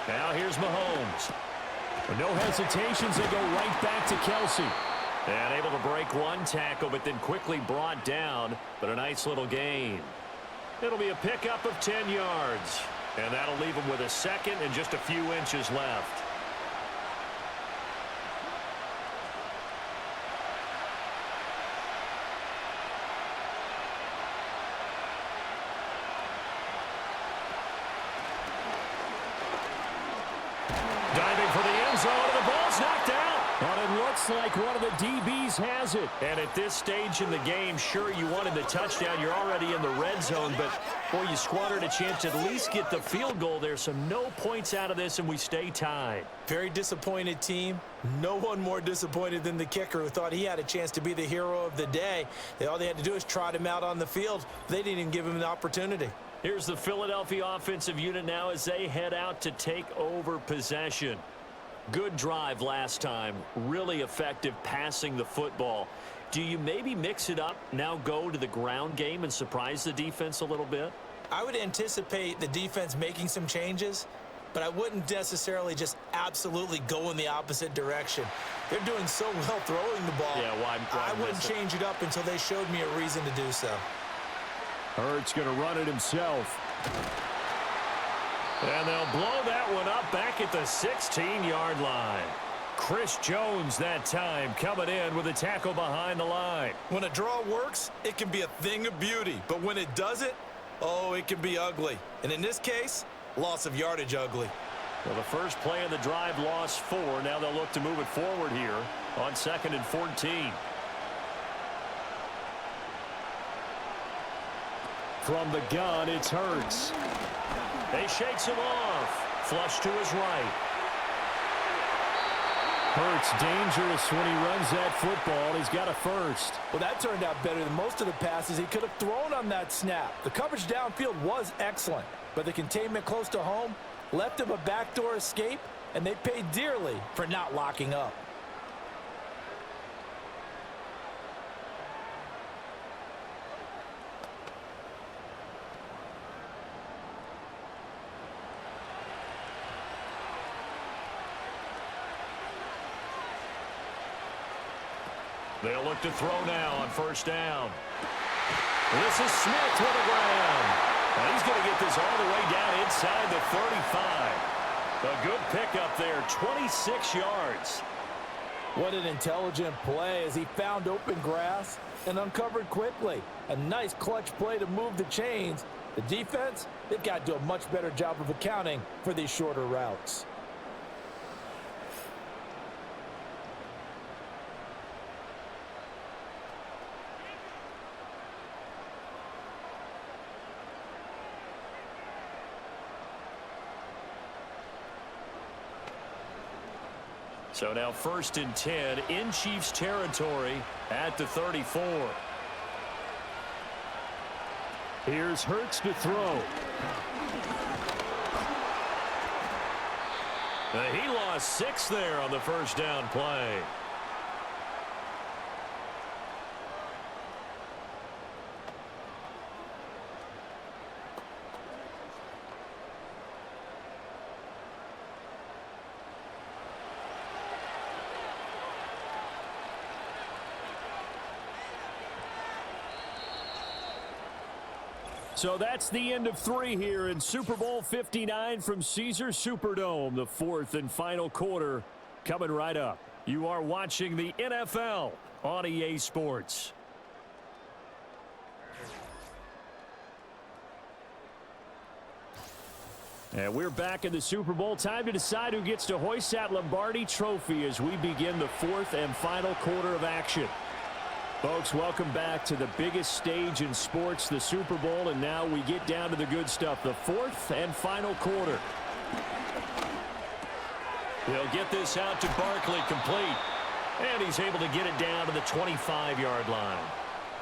Now here's Mahomes. No hesitations, they go right back to Kelsey. And able to break one tackle, but then quickly brought down. But a nice little gain. It'll be a pickup of 10 yards. And that'll leave him with a 2nd and just a few inches left. Diving for the end zone, and the ball's knocked out. But it looks like one of the DBs has it. And at this stage in the game, sure, you wanted the touchdown. You're already in the red zone, but, boy, you squandered a chance to at least get the field goal there. So no points out of this, and we stay tied. Very disappointed team. No one more disappointed than the kicker who thought he had a chance to be the hero of the day. All they had to do is trot him out on the field. They didn't even give him an opportunity. Here's the Philadelphia offensive unit now as they head out to take over possession. Good drive last time. Really effective passing the football. Do you maybe mix it up, now go to the ground game and surprise the defense a little bit? I would anticipate the defense making some changes, but I wouldn't necessarily just absolutely go in the opposite direction. They're doing so well throwing the ball. Yeah, why I wouldn't change it up until they showed me a reason to do so. Hurts going to run it himself. And they'll blow that one up back at the 16-yard line. Chris Jones that time coming in with a tackle behind the line. When a draw works, it can be a thing of beauty. But when it doesn't, oh, it can be ugly. And in this case, loss of yardage ugly. Well, the first play of the drive lost 4. Now they'll look to move it forward here on 2nd and 14. From the gun, it's Hurts. They shakes him off. Flush to his right. Hurts dangerous when he runs that football. He's got a first. Well, that turned out better than most of the passes he could have thrown on that snap. The coverage downfield was excellent, but the containment close to home left him a backdoor escape, and they paid dearly for not locking up. They'll look to throw now on first down. This is Smith with a grab. And he's going to get this all the way down inside the 35. A good pickup there, 26 yards. What an intelligent play as he found open grass and uncovered quickly. A nice clutch play to move the chains. The defense, they've got to do a much better job of accounting for these shorter routes. So now 1st and 10 in Chiefs territory at the 34. Here's Hurts to throw. He lost 6 there on the first down play. So that's the end of 3 here in Super Bowl 59 from Caesars Superdome. The 4th and final quarter coming right up. You are watching the NFL on EA Sports. And we're back in the Super Bowl. Time to decide who gets to hoist that Lombardi trophy as we begin the 4th and final quarter of action. Folks, welcome back to the biggest stage in sports, the Super Bowl, and now we get down to the good stuff, the 4th and final quarter. They'll get this out to Barkley, complete, and he's able to get it down to the 25-yard line.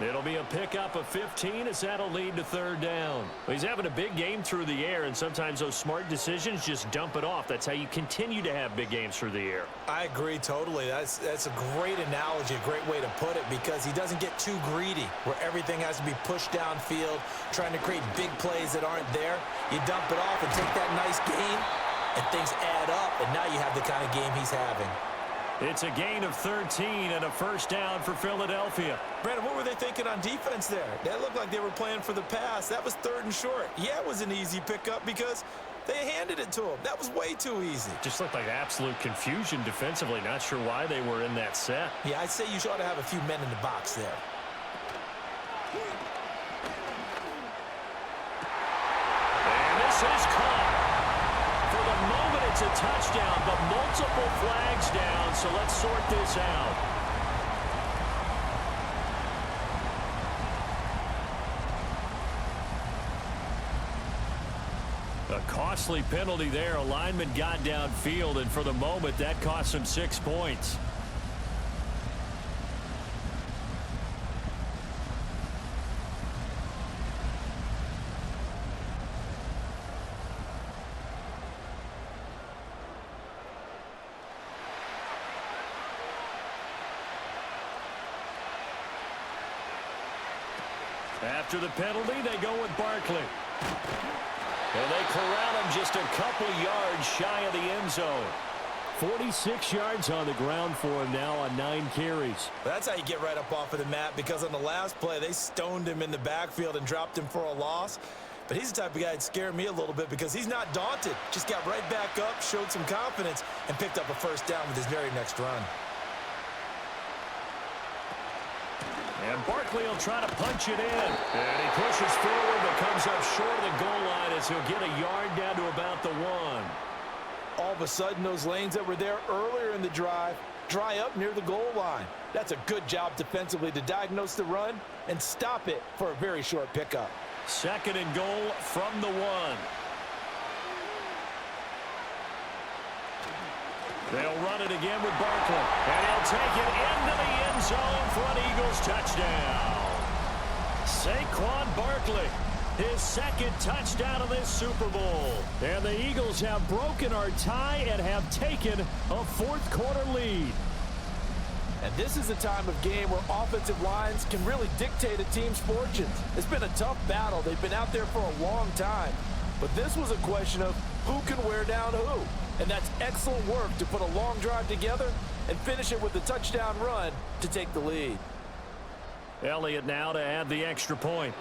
It'll be a pickup of 15 as that'll lead to 3rd down. He's having a big game through the air, and sometimes those smart decisions just dump it off. That's how you continue to have big games through the air. I agree totally. That's a great analogy, a great way to put it, because he doesn't get too greedy where everything has to be pushed downfield, trying to create big plays that aren't there. You dump it off and take that nice gain, and things add up, and now you have the kind of game he's having. It's a gain of 13 and a first down for Philadelphia. Brandon, what were they thinking on defense there? That looked like they were playing for the pass. That was 3rd and short. Yeah, it was an easy pickup because they handed it to him. That was way too easy. Just looked like absolute confusion defensively. Not sure why they were in that set. Yeah, I'd say you ought to have a few men in the box there. And this is caught. For the moment, it's a touchdown, but multiple flags down, so let's sort this out. A costly penalty there. A lineman got downfield, and for the moment, that cost him 6 points. After the penalty, they go with Barkley. And they corral him just a couple yards shy of the end zone. 46 yards on the ground for him now on 9 carries. That's how you get right up off of the mat, because on the last play, they stoned him in the backfield and dropped him for a loss. but he's the type of guy that scared me a little bit because he's not daunted. Just got right back up, showed some confidence, and picked up a first down with his very next run. And Barkley will try to punch it in. And he pushes forward but comes up short of the goal line as he'll get a yard down to about the 1. All of a sudden, those lanes that were there earlier in the drive dry up near the goal line. That's a good job defensively to diagnose the run and stop it for a very short pickup. 2nd and goal from the 1. They'll run it again with Barkley. And he'll take it into the end zone for an Eagles touchdown. Saquon Barkley, his 2nd touchdown of this Super Bowl. And the Eagles have broken our tie and have taken a 4th quarter lead. And this is a time of game where offensive lines can really dictate a team's fortunes. It's been a tough battle. They've been out there for a long time. But this was a question of who can wear down who. And that's excellent work to put a long drive together and finish it with a touchdown run to take the lead. Elliott now to add the extra point.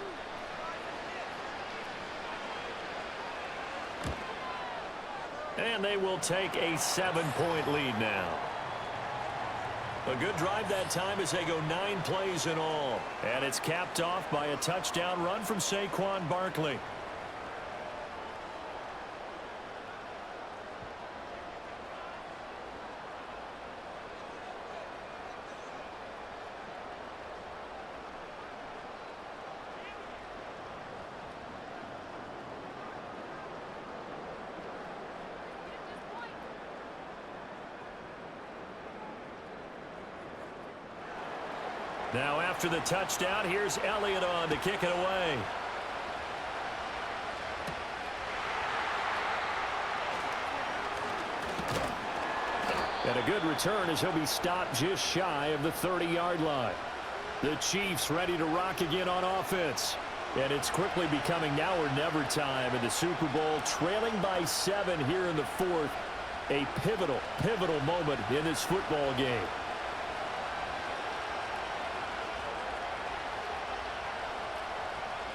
And they will take a 7-point lead now. A good drive that time as they go 9 plays in all. And it's capped off by a touchdown run from Saquon Barkley. Now after the touchdown, here's Elliott on to kick it away. And a good return as he'll be stopped just shy of the 30-yard line. The Chiefs ready to rock again on offense. And it's quickly becoming now or never time in the Super Bowl, trailing by 7 here in the 4th. A pivotal moment in this football game.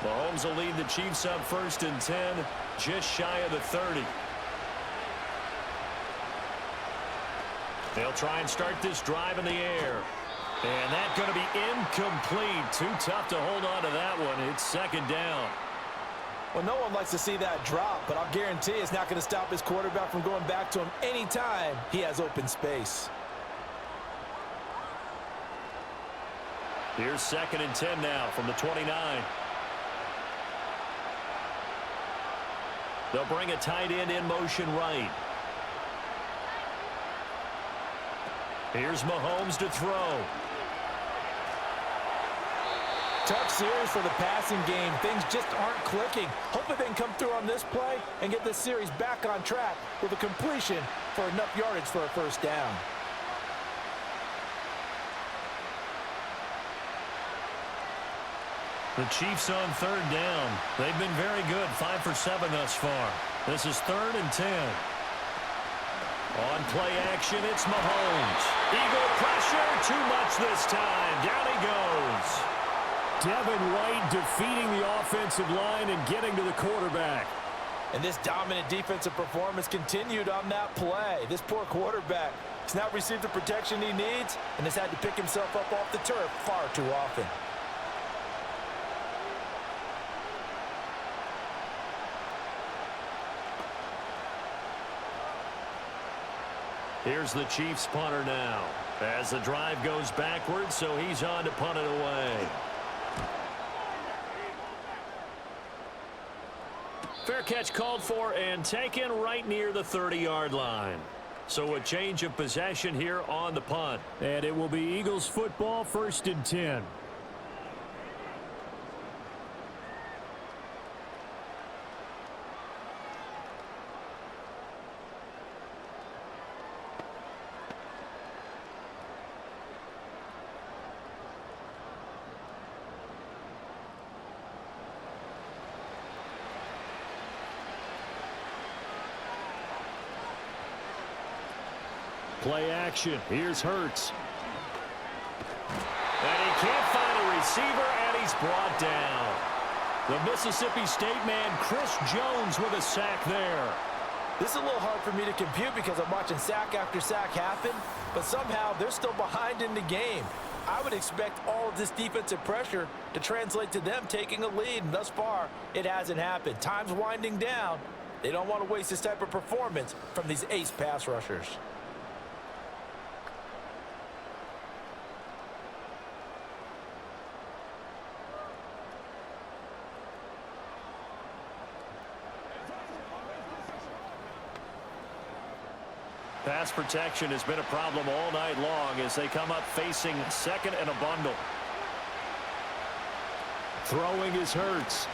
Mahomes will lead the Chiefs up 1st and 10, just shy of the 30. They'll try and start this drive in the air. And that's going to be incomplete. Too tough to hold on to that one. It's 2nd down. Well, no one likes to see that drop, but I'll guarantee it's not going to stop his quarterback from going back to him anytime he has open space. Here's 2nd and 10 now from the 29. They'll bring a tight end in motion right. Here's Mahomes to throw. Tough series for the passing game. Things just aren't clicking. Hopefully they can come through on this play and get this series back on track with a completion for enough yardage for a first down. The Chiefs on 3rd down. They've been very good, 5 for 7 thus far. This is 3rd and 10. On play action, it's Mahomes. Eagle pressure, too much this time. Down he goes. Devin White defeating the offensive line and getting to the quarterback. And this dominant defensive performance continued on that play. This poor quarterback has not received the protection he needs and has had to pick himself up off the turf far too often. Here's the Chiefs punter now. As the drive goes backwards, so he's on to punt it away. Fair catch called for and taken right near the 30-yard line. So a change of possession here on the punt. And it will be Eagles football, 1st and 10. Play action. Here's Hurts. And he can't find a receiver, and he's brought down. The Mississippi State man, Chris Jones, with a sack there. This is a little hard for me to compute because I'm watching sack after sack happen, but somehow they're still behind in the game. I would expect all of this defensive pressure to translate to them taking a lead, and thus far, it hasn't happened. Time's winding down. They don't want to waste this type of performance from these ace pass rushers. Pass protection has been a problem all night long as they come up facing second and a bundle. Throwing is Hurts.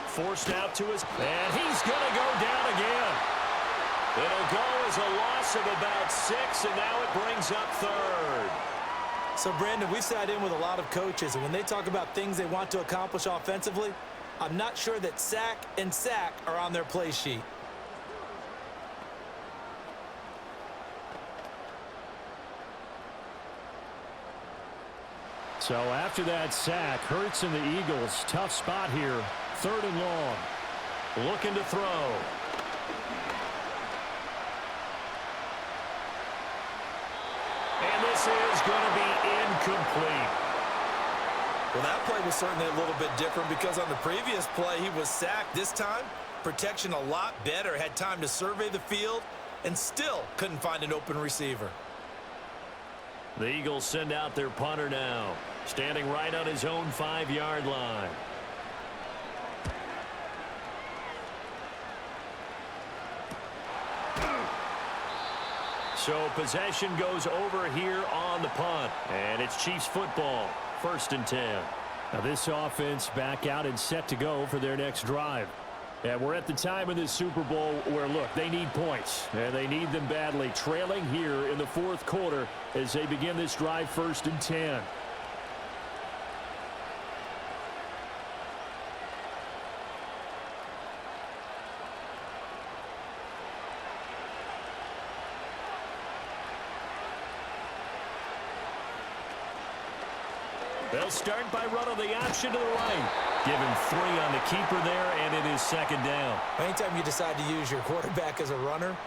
Forced out to his, and he's going to go down again. It'll go as a loss of about 6, and now it brings up third. So, Brandon, we sat in with a lot of coaches, and when they talk about things they want to accomplish offensively, I'm not sure that sack and sack are on their play sheet. So after that sack, Hurts and the Eagles, tough spot here. 3rd and long. Looking to throw. And this is going to be incomplete. Well, that play was certainly a little bit different because on the previous play, he was sacked. This time, protection a lot better. Had time to survey the field and still couldn't find an open receiver. The Eagles send out their punter now, standing right on his own 5-yard line. So possession goes over here on the punt, and it's Chiefs football, 1st and 10. Now this offense back out and set to go for their next drive. And we're at the time in this Super Bowl where, look, they need points, and they need them badly. Trailing here in the 4th quarter as they begin this drive, 1st and 10. They'll start by running the option to the right. Give him 3 on the keeper there, and it is 2nd down. Anytime you decide to use your quarterback as a runner,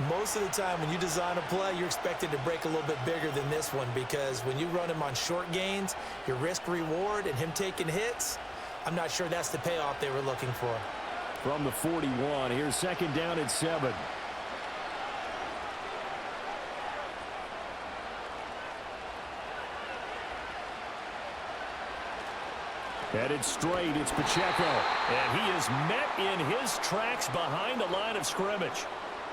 most of the time when you design a play, you're expected to break a little bit bigger than this one because when you run him on short gains, your risk-reward and him taking hits, I'm not sure that's the payoff they were looking for. From the 41, here's 2nd down at 7. Headed straight, it's Pacheco. And he is met in his tracks behind the line of scrimmage.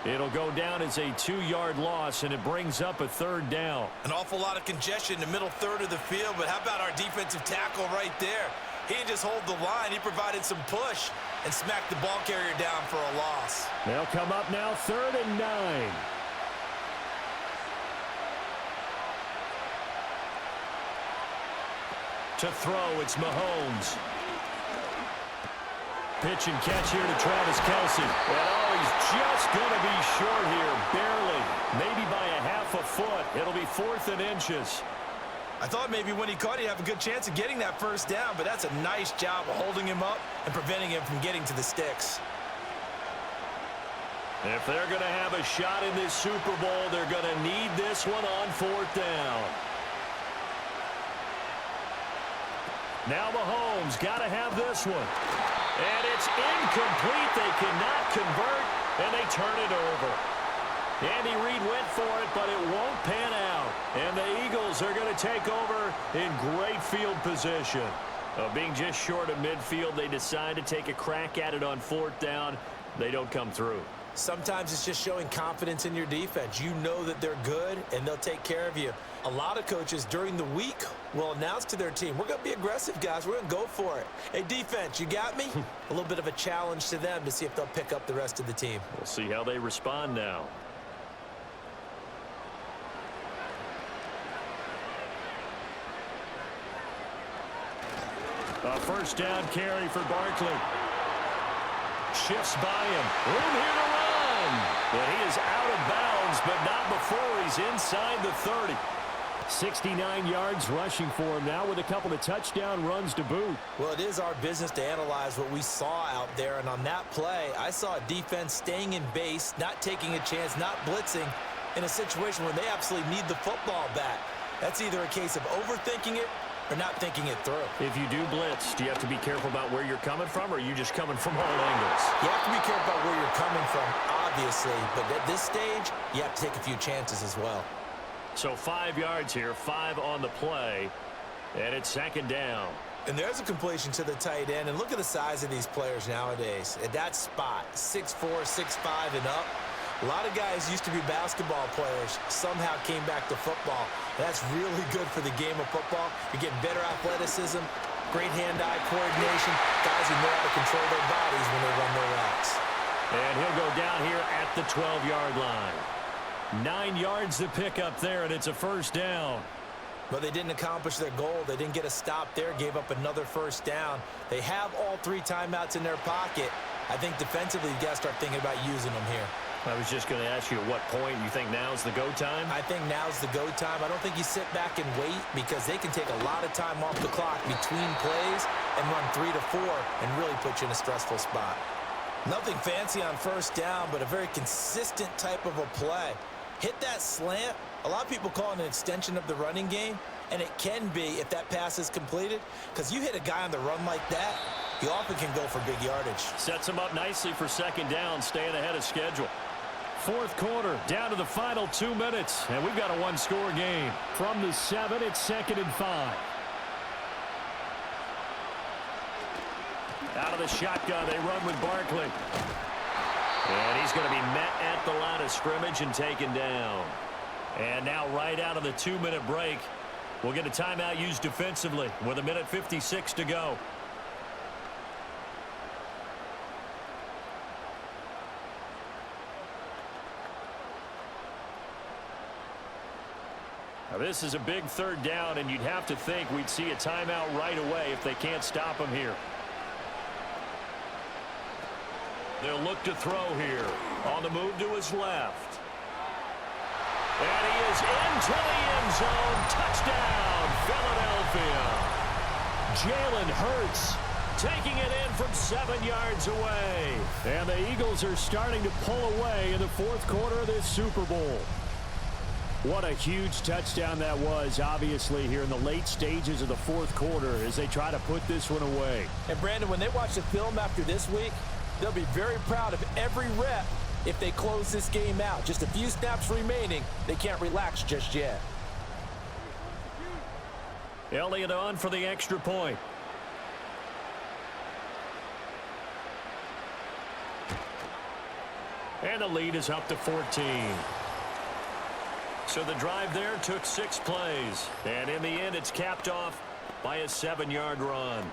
It'll go down as a 2-yard loss, and it brings up a 3rd down. An awful lot of congestion in the middle third of the field, but how about our defensive tackle right there? He didn't just hold the line. He provided some push and smacked the ball carrier down for a loss. They'll come up now 3rd and 9. To throw, it's Mahomes. Pitch and catch here to Travis Kelce. And oh, he's just going to be short here, barely. Maybe by a half a foot. It'll be 4th and inches. I thought maybe when he caught, he'd have a good chance of getting that 1st down, but that's a nice job of holding him up and preventing him from getting to the sticks. If they're going to have a shot in this Super Bowl, they're going to need this one on 4th down. Now Mahomes got to have this one. And it's incomplete. They cannot convert, and they turn it over. Andy Reid went for it, but it won't pan out. And the Eagles are going to take over in great field position. Being just short of midfield, they decide to take a crack at it on 4th down. They don't come through. Sometimes it's just showing confidence in your defense. You know that they're good, and they'll take care of you. A lot of coaches during the week will announce to their team, we're going to be aggressive, guys. We're going to go for it. Hey, defense, you got me? A little bit of a challenge to them to see if they'll pick up the rest of the team. We'll see how they respond now. A 1st down carry for Barkley. Shifts by him. Room here to run. But he is out of bounds, but not before he's inside the 30. 69 yards rushing for him now with a couple of touchdown runs to boot. Well, it is our business to analyze what we saw out there, and on that play, I saw a defense staying in base, not taking a chance, not blitzing in a situation where they absolutely need the football back. That's either a case of overthinking it or not thinking it through. If you do blitz, do you have to be careful about where you're coming from, or are you just coming from all angles? You have to be careful about where you're coming from, obviously, but at this stage, you have to take a few chances as well. So 5 yards here, 5 on the play, and it's second down. And there's a completion to the tight end, and look at the size of these players nowadays. At that spot, 6'4", 6'5", and up. A lot of guys used to be basketball players, somehow came back to football. That's really good for the game of football. You're getting better athleticism, great hand-eye coordination, guys who know how to control their bodies when they run their routes. And he'll go down here at the 12-yard line. 9 yards to pick up there, and it's a first down. But they didn't accomplish their goal. They didn't get a stop there, gave up another first down. They have all 3 timeouts in their pocket. I think defensively, you got to start thinking about using them here. I was just going to ask you at what point you think now's the go time? I think now's the go time. I don't think you sit back and wait, because they can take a lot of time off the clock between plays and run 3 to 4 and really put you in a stressful spot. Nothing fancy on first down, but a very consistent type of a play. Hit that slant. A lot of people call it an extension of the running game, and it can be if that pass is completed, because you hit a guy on the run like that, he often can go for big yardage. Sets him up nicely for second down, staying ahead of schedule. Fourth quarter, down to the final 2 minutes, and we've got a one-score game. From the 7, it's 2nd and 5. Out of the shotgun, they run with Barkley. And he's going to be met at the line of scrimmage and taken down. And now right out of the 2-minute break, we'll get a timeout used defensively with 1:56 to go. Now this is a big third down, and you'd have to think we'd see a timeout right away if they can't stop him here. They'll look to throw here. On the move to his left. And he is into the end zone. Touchdown, Philadelphia. Jalen Hurts taking it in from 7 yards away. And the Eagles are starting to pull away in the fourth quarter of this Super Bowl. What a huge touchdown that was, obviously, here in the late stages of the fourth quarter as they try to put this one away. And, Brandon, when they watch the film after this week, they'll be very proud of every rep if they close this game out. Just a few snaps remaining. They can't relax just yet. Elliott on for the extra point. And the lead is up to 14. So the drive there took 6 plays. And in the end, it's capped off by a 7-yard run.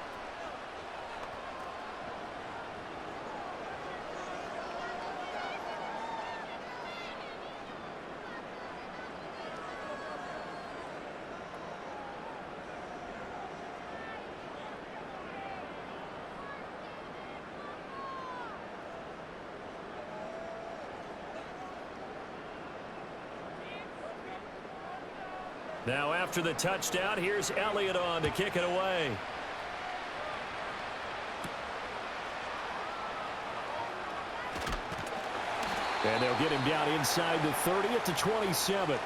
Now after the touchdown, here's Elliott on to kick it away. And they'll get him down inside the 30 at the 27.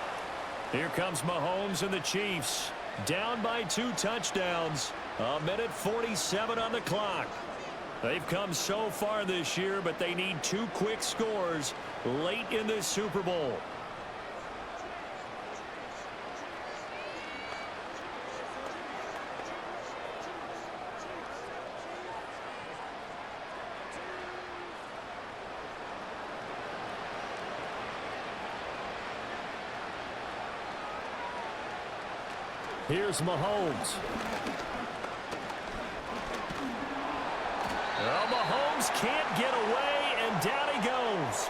Here comes Mahomes and the Chiefs. Down by 2 touchdowns. 1:47 on the clock. They've come so far this year, but they need 2 quick scores late in this Super Bowl. Here's Mahomes. Well, Mahomes can't get away, and down he goes.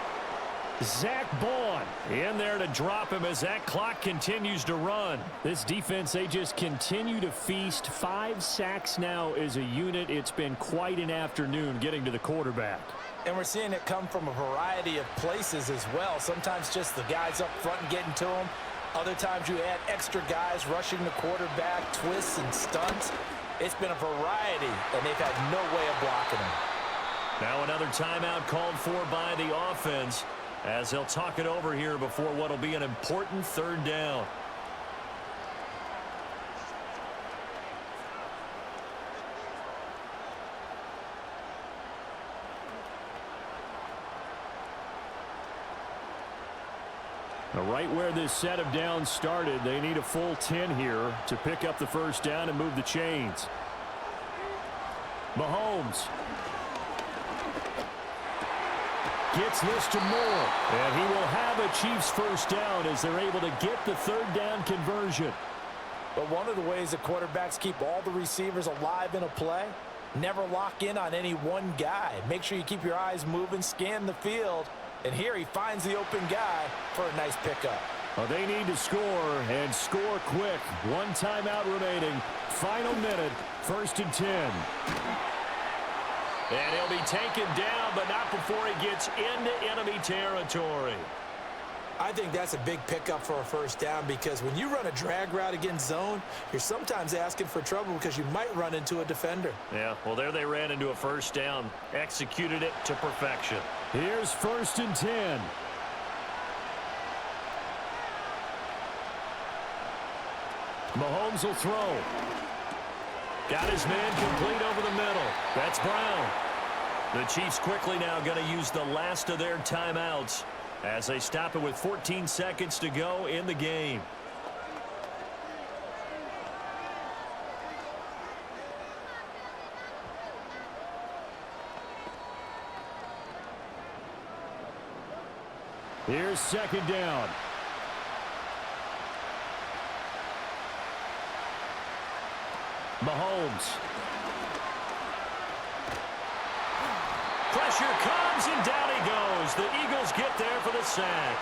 Zach Bond in there to drop him as that clock continues to run. This defense, they just continue to feast. 5 sacks now as a unit. It's been quite an afternoon getting to the quarterback. And we're seeing it come from a variety of places as well. Sometimes just the guys up front and getting to him. Other times you add extra guys rushing the quarterback, twists and stunts. It's been a variety, and they've had no way of blocking them. Now another timeout called for by the offense as they'll talk it over here before what will be an important third down. Now right where this set of downs started, they need a full 10 here to pick up the first down and move the chains. Mahomes gets this to Moore, and he will have a Chiefs first down as they're able to get the third down conversion. But one of the ways that quarterbacks keep all the receivers alive in a play, never lock in on any one guy. Make sure you keep your eyes moving, scan the field, and here he finds the open guy for a nice pickup. Well, they need to score, and score quick. One timeout remaining. Final minute, 1st and 10. And he'll be taken down, but not before he gets into enemy territory. I think that's a big pickup for a first down because when you run a drag route against zone, you're sometimes asking for trouble because you might run into a defender. Yeah, well, there they ran into a first down. Executed it to perfection. Here's 1st and 10. Mahomes will throw. Got his man complete over the middle. That's Brown. The Chiefs quickly now going to use the last of their timeouts as they stop it with 14 seconds to go in the game. Here's 2nd down. Mahomes. Pressure comes, and down he goes. The Eagles get there for the sack.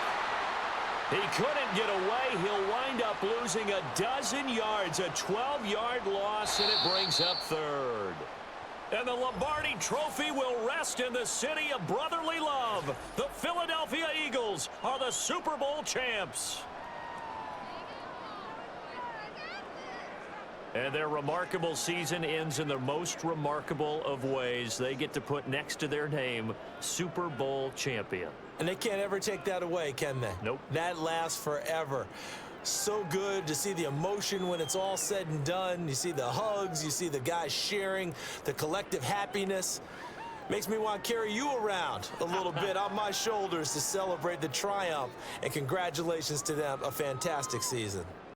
He couldn't get away. He'll wind up losing a dozen yards, a 12-yard loss, and it brings up 3rd. And the Lombardi Trophy will rest in the city of brotherly love. The Philadelphia Eagles are the Super Bowl champs. And their remarkable season ends in the most remarkable of ways. They get to put next to their name, Super Bowl champion. And they can't ever take that away, can they? Nope. That lasts forever. So good to see the emotion when it's all said and done. You see the hugs, you see the guys sharing, the collective happiness. Makes me want to carry you around a little bit on my shoulders to celebrate the triumph. And congratulations to them, a fantastic season.